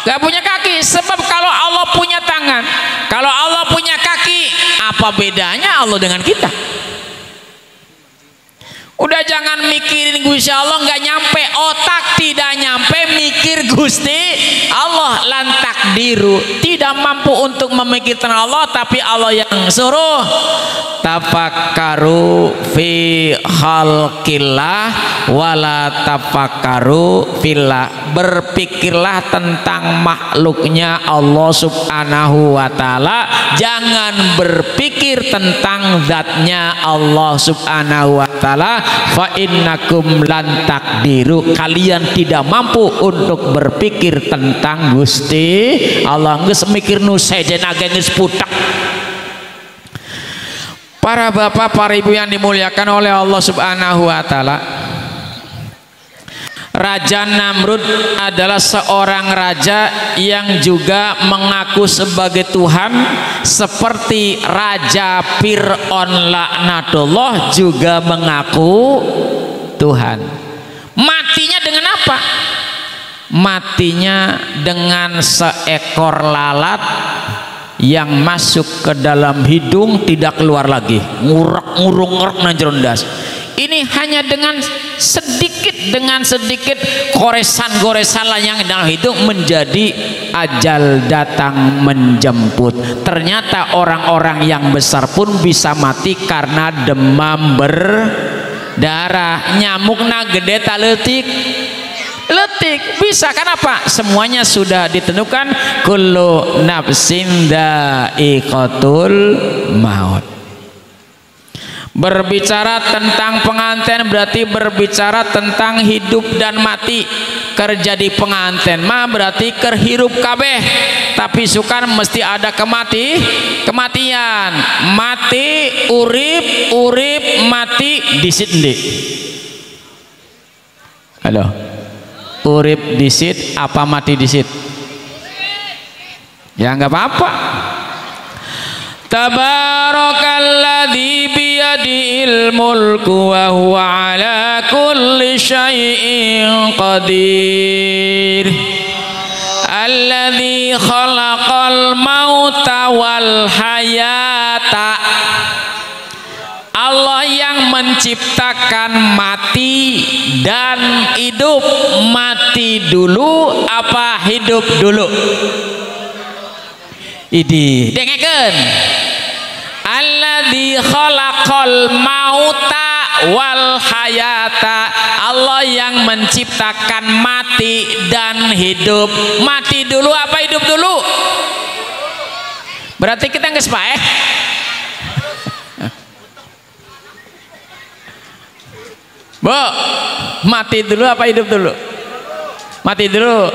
nggak punya kaki. Sebab kalau Allah punya tangan, kalau Allah punya kaki, apa bedanya Allah dengan kita? Udah jangan mikirin Gusti Allah, nggak nyampe otak, tidak nyampe mikir Gusti Allah. Lantak diru tidak mampu untuk memikirkan Allah, tapi Allah yang suruh. Tafakkaru fi khalqillah wala tafakkaru fillah. Berpikirlah tentang makhluknya Allah Subhanahu wa taala, jangan berpikir tentang zatnya Allah Subhanahu wa taala. Fa innakum lan takdiru, kalian tidak mampu untuk berpikir tentang Gusti Allah. Geus mikir nu sejen age geus putek. Para bapak para ibu yang dimuliakan oleh Allah Subhanahu wa taala, Raja Namrud adalah seorang raja yang juga mengaku sebagai Tuhan, seperti Raja Fir'aun laknatullah juga mengaku Tuhan. Matinya dengan apa? Matinya dengan seekor lalat yang masuk ke dalam hidung tidak keluar lagi, nguruk-nguruk nanjerondas. Ini hanya dengan sedikit goresan-goresan yang dalam hidung menjadi ajal datang menjemput. Ternyata orang-orang yang besar pun bisa mati karena demam berdarah. Nyamukna gede tak letik bisa. Kenapa? Semuanya sudah ditentukan. Kullu nafsin dha'iqatul maut. Berbicara tentang pengantin berarti berbicara tentang hidup dan mati. Kerja di pengantin mah berarti kerhirup kabeh, tapi sukan mesti ada kematian. Mati urip mati disit deui. Halo. Urip disit apa mati disit? Ya nggak apa-apa. Tabarakalladzi biyadihil mulku wa huwa ala kulli syai'in qadir. Alladzi khalaqal mauta wal hayata. Allah yang menciptakan mati dan hidup. Mati dulu apa hidup dulu? Idi dengekeun. Alladzi khalaqal mauta wal hayata. Allah yang menciptakan mati dan hidup. Mati dulu apa hidup dulu? Berarti kita nggak sepaeh. Bu, mati dulu apa hidup dulu? Mati dulu.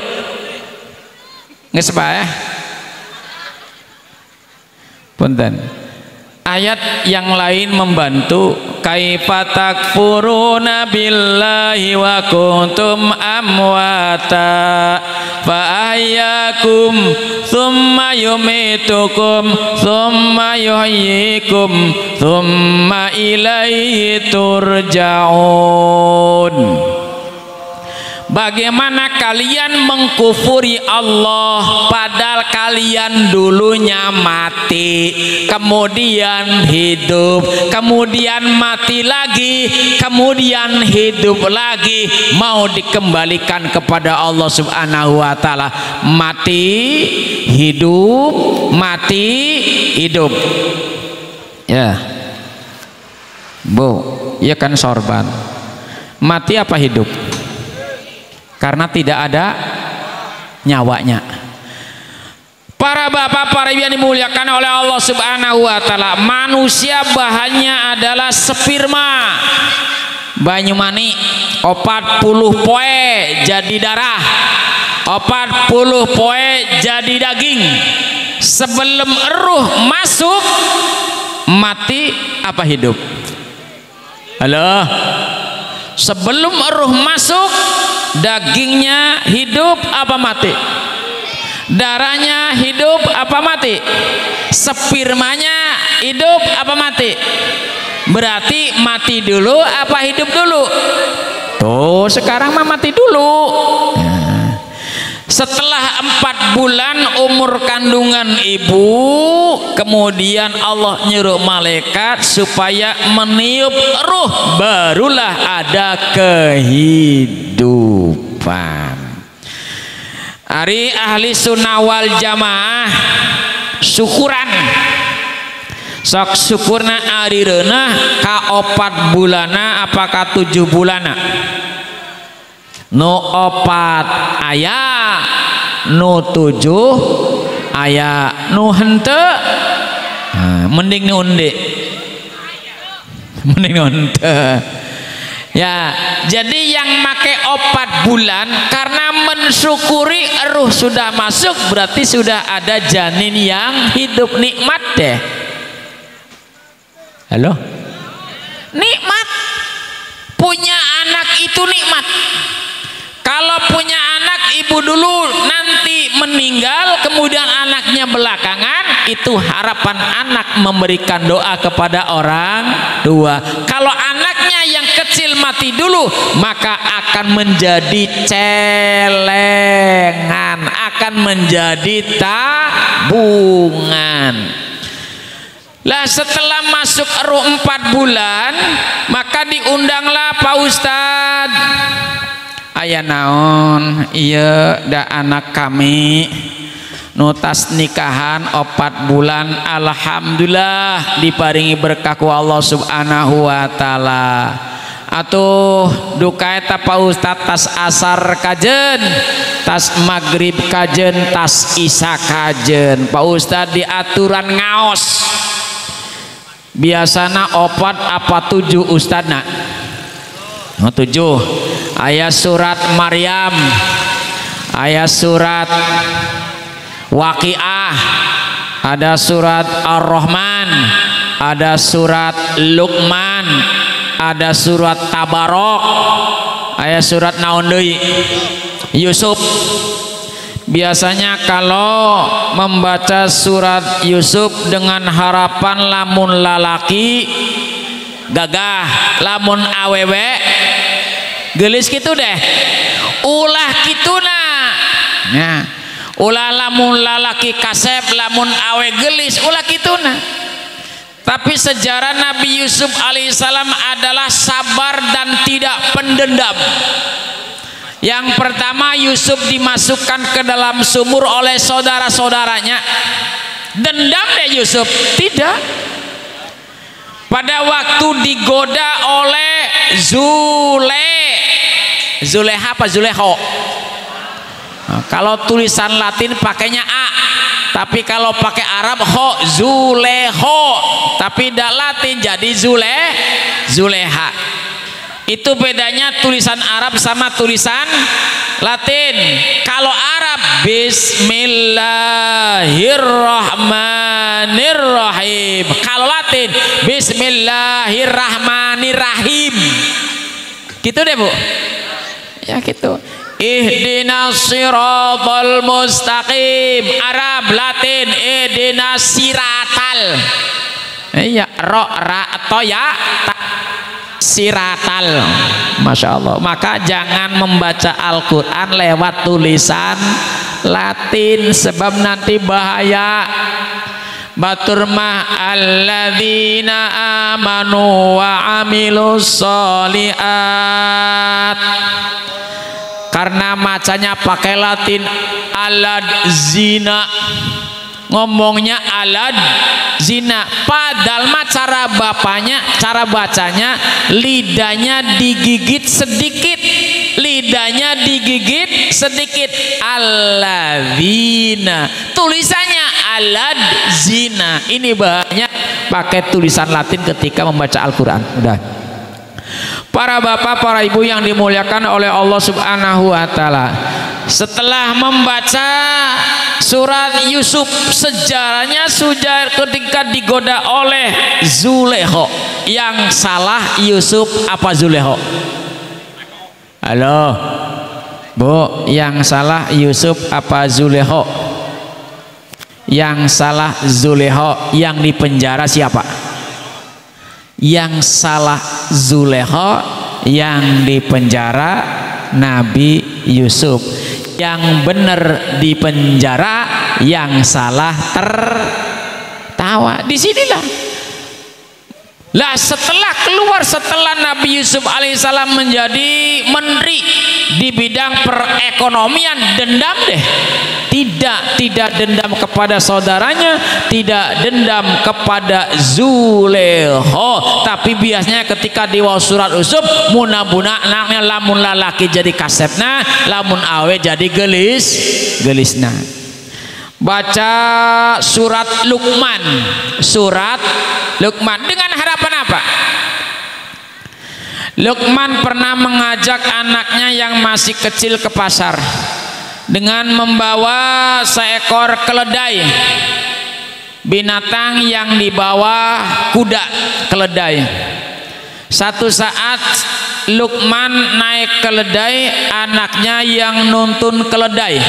Nggak sepaeh. Punten. Ayat yang lain membantu. Kaifa takfuruna billahi wa kuntum amwata fa ahyakum thumma yumitukum thumma yuhyikum thumma ilaihi turja'un. Bagaimana kalian mengkufuri Allah padahal kalian dulunya mati, kemudian hidup, kemudian mati lagi, kemudian hidup lagi, mau dikembalikan kepada Allah Subhanahu wa taala. Mati, hidup, mati, hidup. Ya. Bu, ya kan sorban. Mati apa hidup? Karena tidak ada nyawanya. Para bapak, para ibu yang dimuliakan oleh Allah Subhanahu wa taala, manusia bahannya adalah sperma, banyu mani, 40 poe jadi darah, 40 poe jadi daging. Sebelum ruh masuk, mati apa hidup? Halo? Sebelum ruh masuk, dagingnya hidup apa mati? Darahnya hidup apa mati? Spermanya hidup apa mati? Berarti mati dulu apa hidup dulu? Tuh sekarang mah mati dulu. Setelah 4 bulan umur kandungan ibu, kemudian Allah nyuruh malaikat supaya meniup ruh, barulah ada kehidupan. Ari ahli sunnah wal jamaah syukuran sok syukurna ari reunah ka 4 bulana apakah 7 bulana? Nu 4 aya, nu 7 aya, nu henteu mending nu unde, mending nu henteu. Ya, jadi yang make 4 bulan karena mensyukuri ruh sudah masuk, berarti sudah ada janin yang hidup, nikmat deh. Halo? Nikmat. Punya anak itu nikmat. Kalau punya anak ibu dulu nanti meninggal, kemudian anaknya belakangan, itu harapan anak memberikan doa kepada orang tua. Kalau anaknya yang kecil mati dulu, maka akan menjadi celengan, akan menjadi tabungan. Lah setelah masuk ruh 4 bulan, maka diundanglah Pak Ustadz. Aya naon? Iya da anak kami nutas nikahan 4 bulan, alhamdulillah diparingi berkah ku Allah Subhanahu wa taala. Atuh duka eta Pak Ustadz tas asar kajen, tas maghrib kajen, tas isya kajen. Pak Ustadz diaturan ngaos. Biasana 4 apa 7 ustadna? 7. Ayat surat Maryam, ayat surat Waqiah, ada surat Ar-Rahman, ada surat Luqman, ada surat Tabarok, ayat surat naon deui? Yusuf. Biasanya kalau membaca surat Yusuf dengan harapan lamun lalaki gagah, lamun awewe gelis gitu deh, ulah kituna. Nah, ulah lamun lalaki kasep, lamun awe gelis, ulah kituna. Tapi sejarah Nabi Yusuf alaihissalam adalah sabar dan tidak pendendam. Yang pertama, Yusuf dimasukkan ke dalam sumur oleh saudara-saudaranya. Dendam deh Yusuf? Tidak. Pada waktu digoda oleh Zule, Zuleha apa Zuleho? Nah, kalau tulisan Latin pakainya A, tapi kalau pakai Arab ho, Zuleho, tapi tidak Latin jadi Zuleha. Itu bedanya tulisan Arab sama tulisan Latin. Kalau Arab Bismillahirrahmanirrahim, kalau Latin Bismillahirrahmanirrahim. Gitu deh Bu ya, gitu. Ihdinas siratal mustaqim, Arab Latin ihdinas siratal, iya ro ra atau ya siratal. Masya Allah. Maka jangan membaca Al-Quran lewat tulisan Latin, sebab nanti bahaya. Batur mah alladzina amanu wa amilus solihat, karena macanya pakai Latin alad zina, ngomongnya alad zina, padahal mah cara bacanya lidahnya digigit sedikit, alladzina, tulisannya alad zina. Ini banyak pakai tulisan Latin ketika membaca Al-Quran. Udah. Para bapak, para ibu yang dimuliakan oleh Allah Subhanahu wa Ta'ala, setelah membaca surat Yusuf, sejarahnya sudah ketika digoda oleh Zuleho. Yang salah Yusuf apa Zuleho? Halo Bu, yang salah Yusuf apa Zuleho? Yang salah Zuleho, yang dipenjara siapa? Yang salah Zuleho, yang dipenjara Nabi Yusuf. Yang benar dipenjara, yang salah tertawa. Disinilah lah, setelah Nabi Yusuf alaihissalam menjadi menteri di bidang perekonomian, dendam deh. Tidak dendam kepada saudaranya, tidak dendam kepada Zuleho, tapi biasanya ketika diwau surat Yusuf, munabuna anaknya lamun lalaki jadi kasepna, lamun awe jadi gelisna. Baca surat Luqman dengan harapan apa? Luqman pernah mengajak anaknya yang masih kecil ke pasar dengan membawa seekor keledai, binatang yang dibawa kuda keledai. Satu saat Luqman naik keledai, anaknya yang nuntun keledai.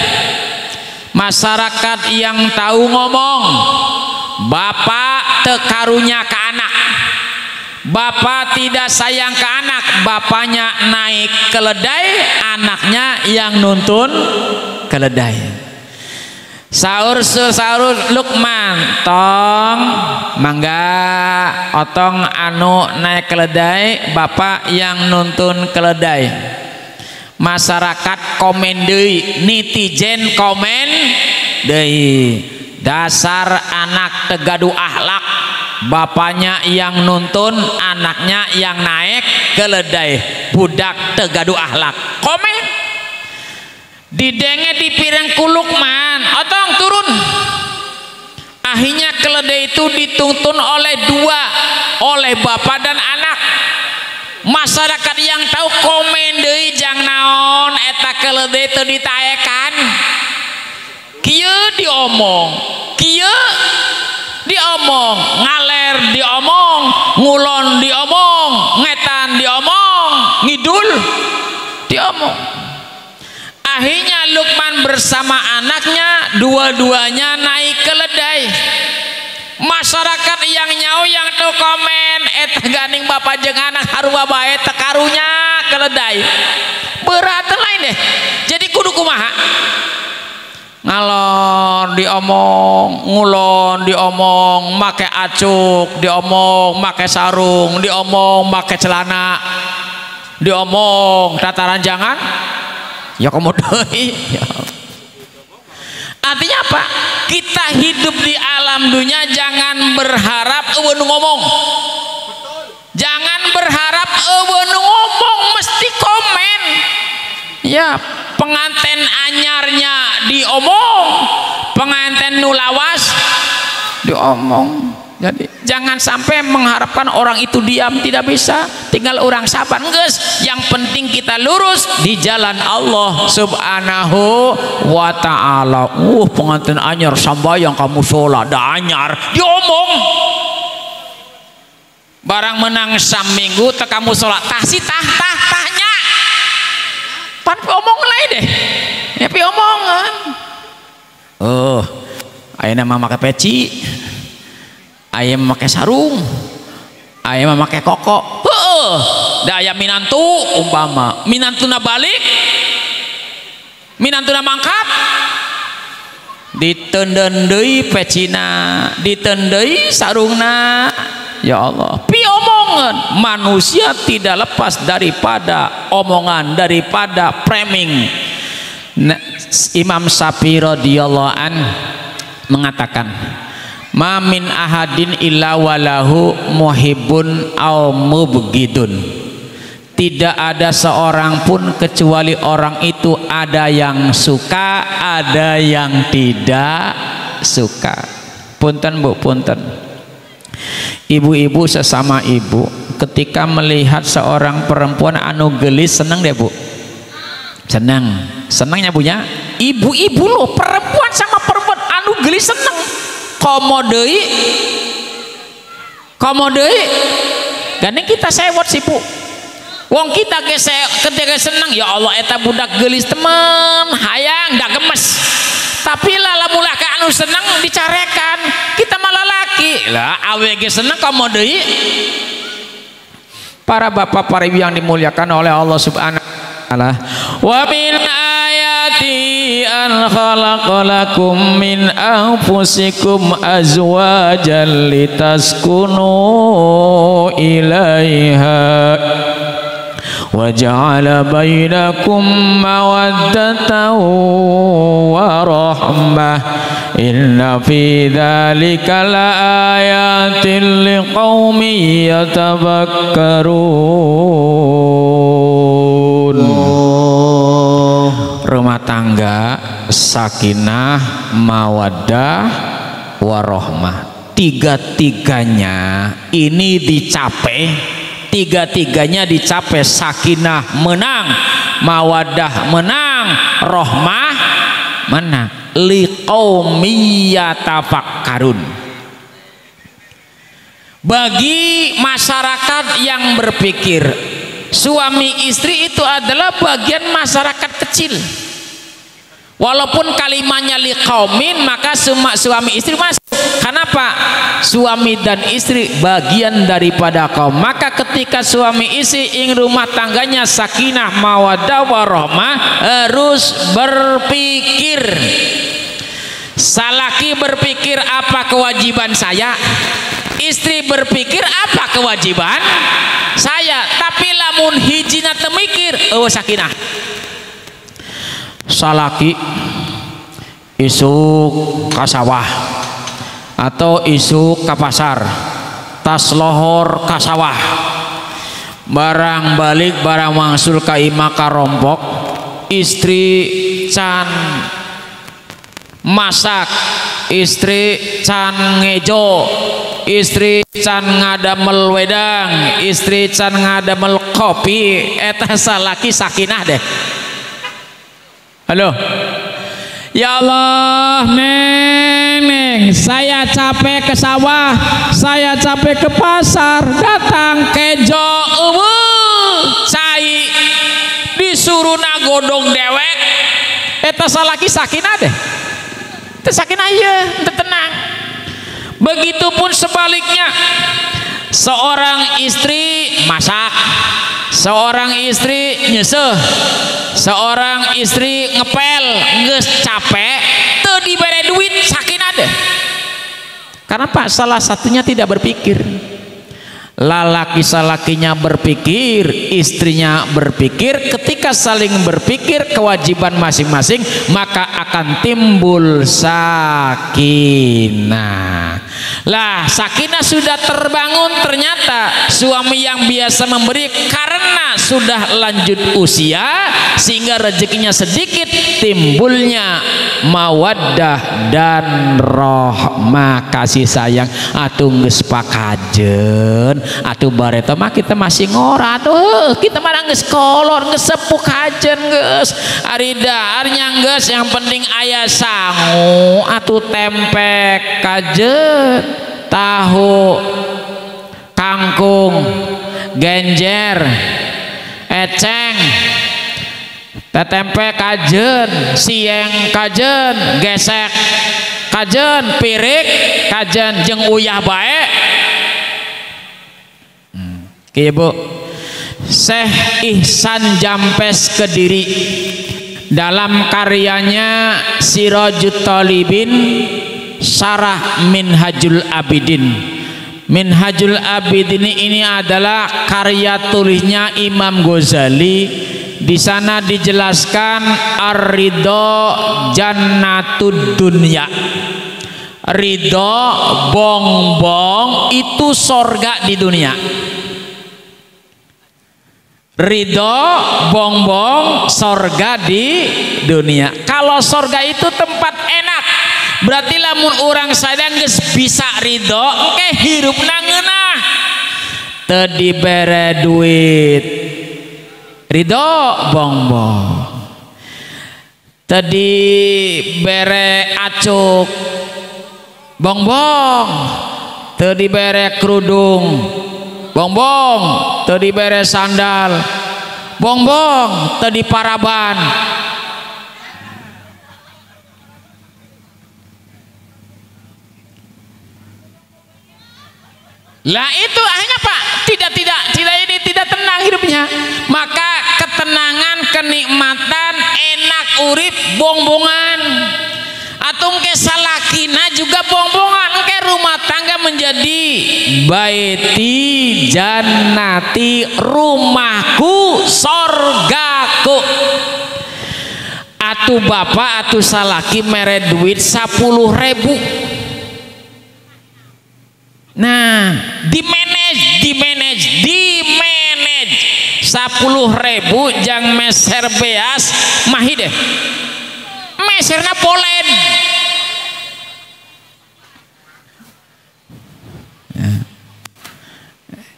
Masyarakat yang tahu ngomong, bapak tekarunya ke anak, bapak tidak sayang ke anak, bapaknya naik keledai, anaknya yang nuntun keledai. Sahur Luqman, tong mangga otong anu naik keledai, bapak yang nuntun keledai. Masyarakat komen deui, netizen komen deui, dasar anak tegadu akhlak, bapaknya yang nuntun, anaknya yang naik keledai, budak tegadu akhlak. Komen didenge di piring Luqman, otong turun. Akhirnya keledai itu dituntun oleh dua, oleh bapak dan anak. Masyarakat yang tahu komen deui, jang naon eta keledai teu ditaekan, kieu diomong, kieu diomong, ngaler diomong, ngulon diomong, ngetan diomong, ngidul diomong. Akhirnya Luqman bersama anaknya, dua-duanya naik keledai. Masyarakat yang nyau yang tuh komen, eta ganing bapak jeung anak harua bae tekarunya keledai, berat lain deh. Jadi kudu kumaha? Ngalor diomong, ngulon diomong, make acuk diomong, make sarung diomong, make celana diomong, tataran jangan ya komo deui. Artinya apa? Kita hidup di alam dunia jangan berharap eueun ngomong. Jangan berharap eueun ngomong, mesti komen. penganten anyarnya diomong, penganten nulawas diomong. Jadi jangan sampai mengharapkan orang itu diam, tidak bisa. Tinggal orang sabar, guys. Yang penting kita lurus di jalan Allah Subhanahu wa ta'ala. Pengantin anyar sambayang kamu sholat dah anyar diomong. Barang menang saminggu teh kamu sholat tahsi tahnya. Pan omong lain deh. Ya pi omongan. Ayeuna mah make peci. Ayam memakai sarung, ayam memakai koko. Da ayam minantu umpama minantuna balik, minantuna mangkat, ditenden deui pecina, ditenden deui sarungna. Ya Allah, pi omongan. Manusia tidak lepas daripada omongan, daripada framing. Imam Syafi'i radhiyallahu an mengatakan, ma min ahadin illa walahu muhibbun aw mubghidun. Tidak ada seorang pun kecuali orang itu ada yang suka, ada yang tidak suka. Punten Bu, punten. Ibu-ibu sesama ibu ketika melihat seorang perempuan anu gelis senang deh Bu. Senangnya punya ibu-ibu loh, perempuan sama perempuan anu gelis senang. Komodei gandeng kita sewot sih Bu. Wong kita ketika senang ya Allah eta budak gelis temen hayang dak gemes. Tapi lah mulah ka anu senang dicarekan kita malah laki lah awe ge senang komodei. Para bapak para ibu yang dimuliakan oleh Allah Subhanahu wa taala. Wa min ayati an khalaqalakum min anfusikum azwajan litaskunu ilaiha wa ja'ala bainakum mawaddatan wa rahmah inna fi dzalika laayatin liqaumin yatafakkarun. Rumah tangga sakinah mawaddah warohmah, tiga-tiganya ini dicapai, tiga-tiganya dicapai. Sakinah menang, mawaddah menang, rohmah menang. Liqaumi yatafakkarun, bagi masyarakat yang berpikir. Suami istri itu adalah bagian masyarakat kecil. Walaupun kalimatnya liqaumin, maka suami istri masuk. Kenapa? Suami dan istri bagian daripada kaum. Maka ketika suami istri ingin rumah tangganya sakinah mawaddah warahmah, harus berpikir. Salaki berpikir apa kewajiban saya, istri berpikir apa kewajiban saya. Tapi lamun hijina temikir sakinah. Salaki isuk ka sawah atau isuk ka pasar, tas lohor ka sawah, barang balik barang mangsul ka imah ka rompok, istri can masak, istri can ngejo, istri can ngadamel wedang, istri can ngadamel kopi. Eta salaki sakinah deh. Halo, ya Allah, neng, saya capek ke sawah, saya capek ke pasar, datang kejo cai disuruh nagodong dewek. Eta salaki sakinah deh. Itu sakinah ya, tenang. Begitupun sebaliknya, seorang istri masak, seorang istri nyeseh, seorang istri ngepel, geus capek, teu dibere duit, sakinah deh. Karena Pak, salah satunya tidak berpikir. Lalaki salakinya berpikir, istrinya berpikir. Ketika saling berpikir kewajiban masing-masing, maka akan timbul sakinah. Lah, sakinah sudah terbangun, ternyata suami yang biasa memberi karena sudah lanjut usia sehingga rezekinya sedikit, timbulnya mawaddah dan rahmah, kasih sayang. Atuh geus pakajen, atuh bareta mah kita masih ngora atuh, kita mah geus kolor, geus sepuh kajen geus. Ari dahar nyanggeus, yang penting aya sangu, atuh tempe kajen, tahu, kangkung, genjer, eceng, tempe kajen, sieng kajen, gesek kajen, pirik kajen, jeung uyah bae. Kieu Bu, Syekh Ihsan Jampes Kediri dalam karyanya Sirajut Talibin Syarah Minhajul Abidin. Minhajul Abidin ini adalah karya tulisnya Imam Ghazali. Di sana dijelaskan ar-ridho jannatud dunya. Ridho bongbong itu sorga di dunia. Ridho bongbong sorga di dunia. Kalau sorga itu tempat enak, berarti lamun orang sadang geus bisa ridho engke hirupna ngeunah, teu dibere duit ridho bongbong, teu dibere acuk bongbong, teu dibere kerudung bongbong, teu dibere sandal bongbong, teu diparaban. Lah itu akhirnya Pak tidak tenang hidupnya. Maka ketenangan, kenikmatan, enak urip bongbongan. Atung ke salakina juga bongbongan, ke rumah tangga menjadi baiti jannati, rumahku sorgaku. Atuh bapak atuh salaki mere duit 10.000. Nah, di manage 10.000 jang meser beas mahi deh, meserna polen.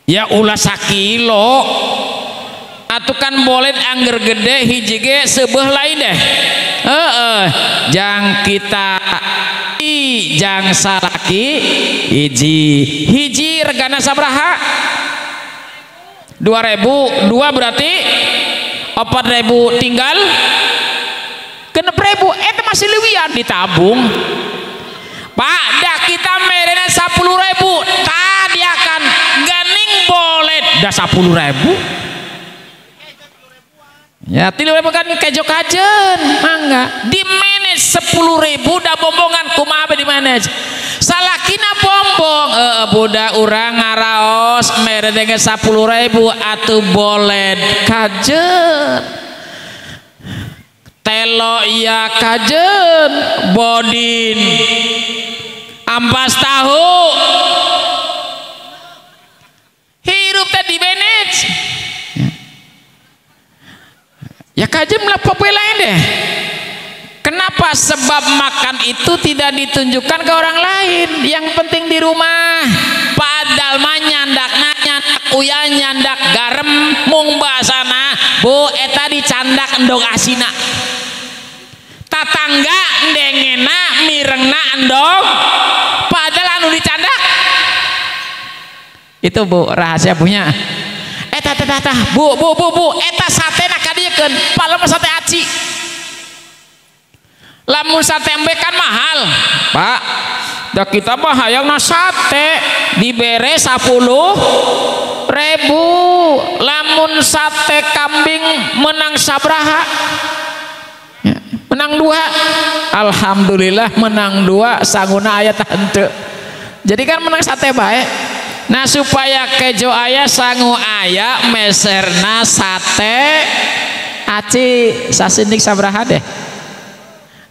Ya ulah sakilo, atuh kan polen angger gede hiji ge seubeuh lain deh. Jang kita jang salaki hiji regana sabraha 2.000, 2 berarti 4.000 tinggal 6.000. Eta masih leuwian ditabung Pak. Dah kita merena 10.000 tadi akan ganing bolet dah 10.000 ya 3.000 kan kejo kajen mangga di manage 10.000 dah bombongan kumaha di manage salakina bombong budak urang ngaraos mere dengan 10.000 atuh bolet kajen telo iya kajen bodin ampas tahu hirup tadi manage ya kajem lah lain deh. Kenapa? Sebab makan itu tidak ditunjukkan ke orang lain, yang penting di rumah. Padahal mah nyandak uya nyandak garam mung basana Bu eta dicandak endog asina, tatangga ndengena mirengna endog padahal anu dicandak itu Bu rahasia punya. Eta Bu eta satena kadiekeun palem sate aci. Lamun sate embe kan mahal Pak, dah kita mah hayangna sate dibere 10.000. Lamun sate kambing menang sabraha ya, menang 2. Alhamdulillah menang 2 sangguna aya tante, jadi kan menang sate bae. Nah supaya kejo aya sangu aya meserna sate aci sasindik sabraha deh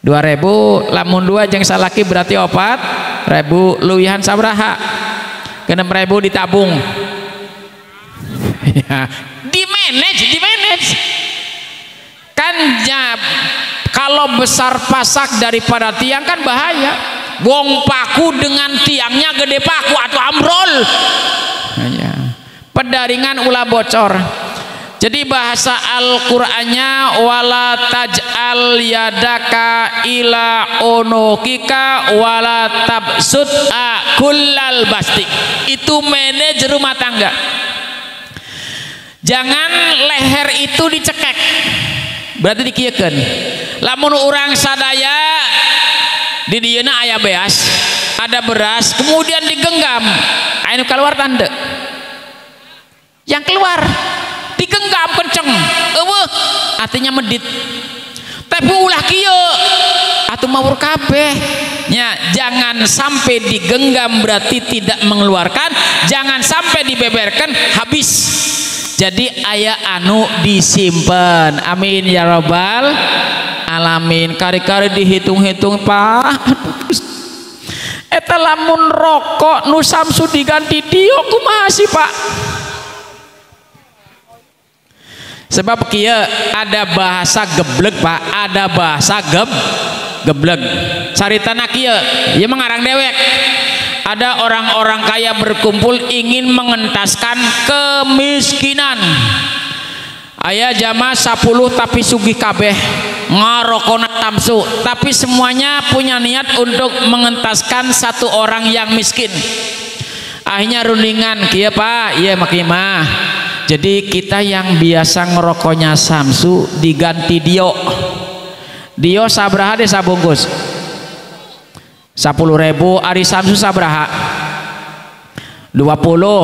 2.000. Lamun 2 jeung salaki berarti 4.000. luwihan sabraha 6.000 ditabung ya. Di di manage kan ya, kalau besar pasak daripada tiang kan bahaya. Wong paku dengan tiangnya gede paku atau ambrol ya. Pedaringan ulah bocor. Jadi bahasa Al-Qur'annya wala taj'al yadaka ila unukika wala tabsut'a kullal basti. Itu manage rumah tangga. Jangan leher itu dicekek. Berarti dikiekeun. Lamun urang sadaya di dieuna aya beas, ada beras, kemudian digenggam. Anu keluar tanda. Yang keluar digenggam kenceng, artinya medit. Tapi ulah kieu atuh mawur kabeh nya. Jangan sampai digenggam berarti tidak mengeluarkan, jangan sampai dibeberkan habis. Jadi aya anu disimpan. Amin ya rabbal alamin. Kari-kari dihitung-hitung Pak. Eta lamun rokok nu Samsu diganti dio kumaha sih Pak? Sebab kieu ada bahasa geblek Pak, ada bahasa geblek. Caritana kieu, ieu mengarang dewek. Ada orang-orang kaya berkumpul ingin mengentaskan kemiskinan. Aya jamaah 10 tapi sugih kabeh ngarokona Samsu, tapi semuanya punya niat untuk mengentaskan satu orang yang miskin. Akhirnya rundingan kieu Pak, ieu mah. Jadi kita yang biasa ngerokoknya Samsu diganti dio sabraha deh sabungkus 10.000. Ari Samsu sabraha 20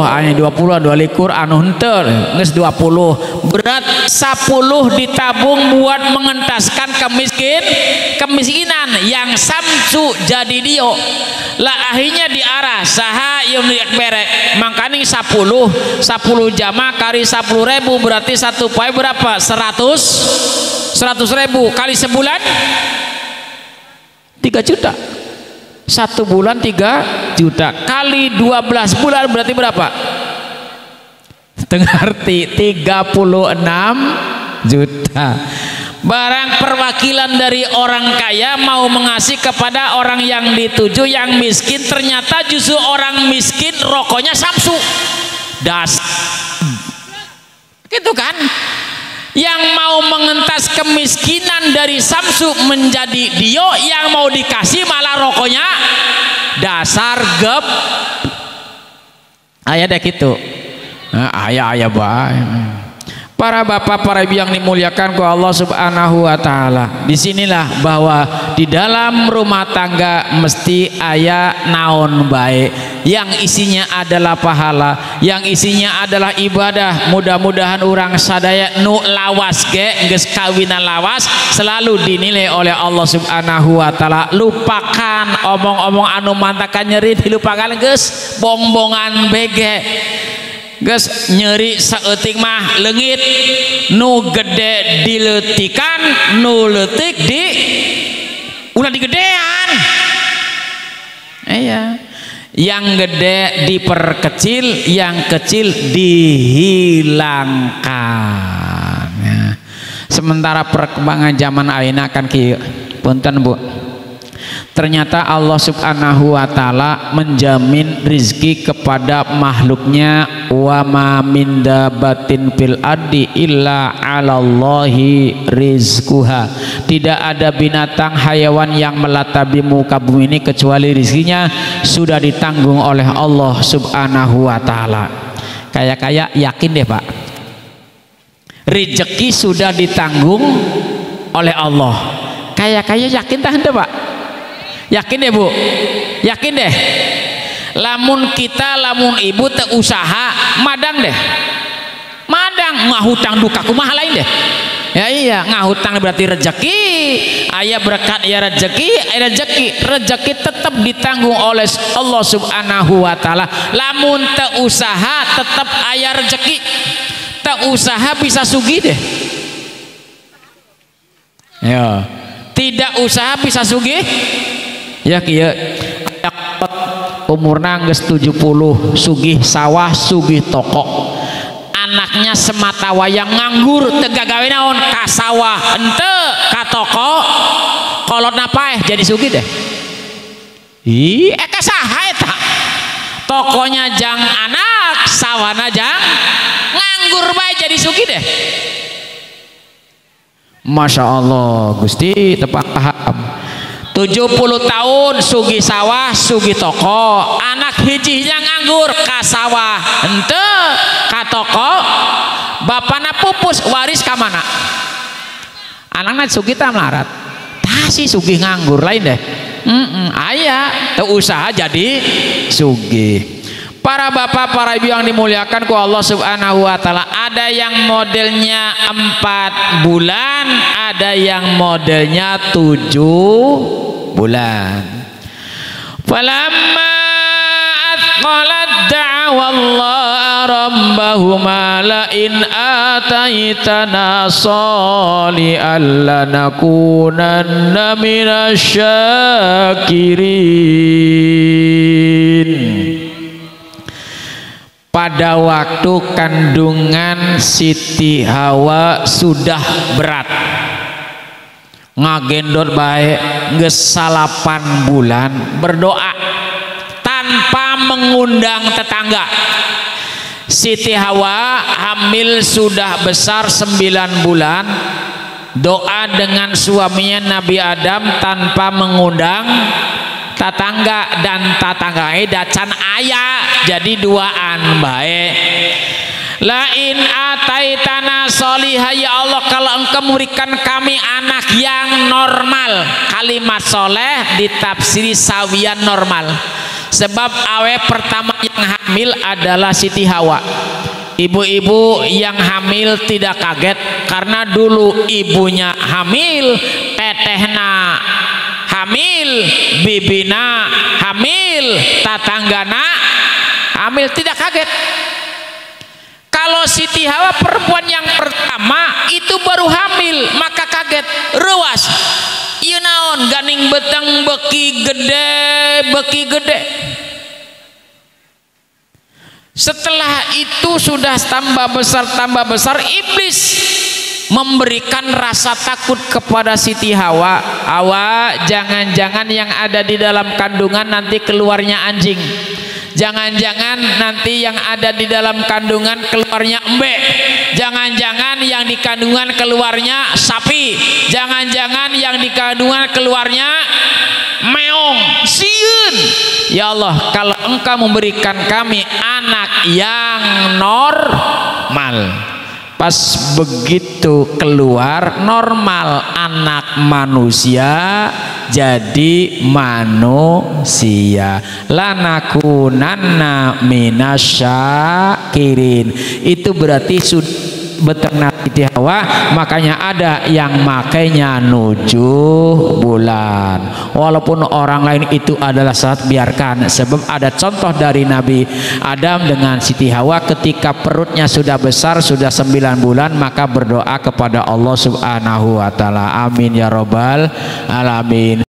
anu 20 22 anu henteu geus 20 berat 10 ditabung buat mengentaskan kemiskinan yang Samsu jadi dio lah. Akhirnya diarah saha yang berek mangkaning 10 jama kali 10.000 berarti satu poe berapa? 100.000 kali sebulan 3 juta. 1 bulan 3 juta kali 12 bulan berarti berapa? Tengah arti 36 juta. Barang perwakilan dari orang kaya mau mengasih kepada orang yang dituju yang miskin, ternyata justru orang miskin rokoknya Samsu. Gitu kan? Yang mau mengentas kemiskinan dari Samsu menjadi dio, yang mau dikasih malah rokoknya dasar gep. Aya deh gitu. Aya bae. Para bapak, para ibu yang dimuliakan ku Allah Subhanahu wa taala. Disinilah bahwa di dalam rumah tangga mesti aya naon bae yang isinya adalah pahala, yang isinya adalah ibadah. Mudah-mudahan orang sadaya nu lawas ge geus kawinan lawas selalu dinilai oleh Allah Subhanahu wa taala. Lupakan omong-omong anu mantakan nyeri, dilupakan geus bongbongan bege. Geus nyeri saeutik mah leungit nu gede diletikan, nu leutik di ulah digedean. Iya. Yang gede diperkecil, yang kecil dihilangkan. Ya. Sementara perkembangan zaman ayeuna kan kieu. Punten Bu. Ternyata Allah Subhanahu wa taala menjamin rizki kepada makhluknya. Wa ma min dabatin fil ardi illa 'alallahi rizquha. Tidak ada binatang hayawan yang melatabi muka bumi ini kecuali rizkinya sudah ditanggung oleh Allah Subhanahu wa taala. Kayak yakin deh Pak, rezeki sudah ditanggung oleh Allah. Kayak yakin tah henteu Pak? Yakin deh Bu, yakin deh. Lamun ibu teu usaha madang deh, madang ngahutang duka kumaha lain deh. Ya iya, ngahutang berarti rezeki, aya berkat ya rezeki tetap ditanggung oleh Allah Subhanahu wa taala. Lamun teu usaha tetap aya rezeki, teu usaha bisa sugih deh. Ya, tidak usaha bisa sugih. Ya kieu umurna geus 70 sugih sawah sugih toko anaknya semata wayang nganggur tegagawe naon ka sawah ente ka toko kolotna paeh jadi sugih deh. Ih, eka saha eta? Tokonya jang anak, sawana jang nganggur bae jadi sugih deh. Masya Allah, Gusti tepat paham. 70 tahun sugi sawah, sugi toko, anak hijihnya nganggur ka sawah, ente ka toko, bapana pupus waris ka mana? Anaknya sugi tak melarat, tasi sugi nganggur lain deh. Ayah, teu usaha jadi sugi. Para bapak, para ibu yang dimuliakan ku Allah Subhanahu wa taala, ada yang modelnya 4 bulan, ada yang modelnya 7 bulan. Falamma athqalat da'wa Allah rabbahuma la in ataitana salihan lanakunanna minasyakirin. Pada waktu kandungan Siti Hawa sudah berat, ngagendot baik geus 8 bulan, berdoa tanpa mengundang tetangga. Siti Hawa hamil sudah besar 9 bulan, doa dengan suaminya Nabi Adam tanpa mengundang tetangga, dan tetangga dacan ayah jadi duaan baik. Lain ataitana solihah, ya Allah kalau engkau memberikan kami anak yang normal. Kalimat soleh ditafsiri sawian normal, sebab awe pertama yang hamil adalah Siti Hawa. Ibu-ibu yang hamil tidak kaget karena dulu ibunya hamil, tetehna hamil, bibina hamil, tatanggana hamil, tidak kaget. Kalau Siti Hawa perempuan yang pertama itu baru hamil, maka kaget, ruas. Ieu naon ganing beteng beki gede. Setelah itu sudah tambah besar, iblis memberikan rasa takut kepada Siti Hawa. Hawa, jangan-jangan yang ada di dalam kandungan nanti keluarnya anjing, jangan-jangan nanti yang ada di dalam kandungan keluarnya embe, jangan-jangan yang di kandungan keluarnya sapi, jangan-jangan yang di kandungan keluarnya meong, sieun. Ya Allah, kalau engkau memberikan kami anak yang normal, pas begitu keluar normal anak manusia jadi manusia, lanakunanna minasyakirin. Itu berarti sudah beternak Siti Hawa, makanya ada yang makainya 7 bulan. Walaupun orang lain itu adalah saat, biarkan, sebab ada contoh dari Nabi Adam dengan Siti Hawa ketika perutnya sudah besar, sudah 9 bulan, maka berdoa kepada Allah Subhanahu wa taala. Amin ya robbal alamin.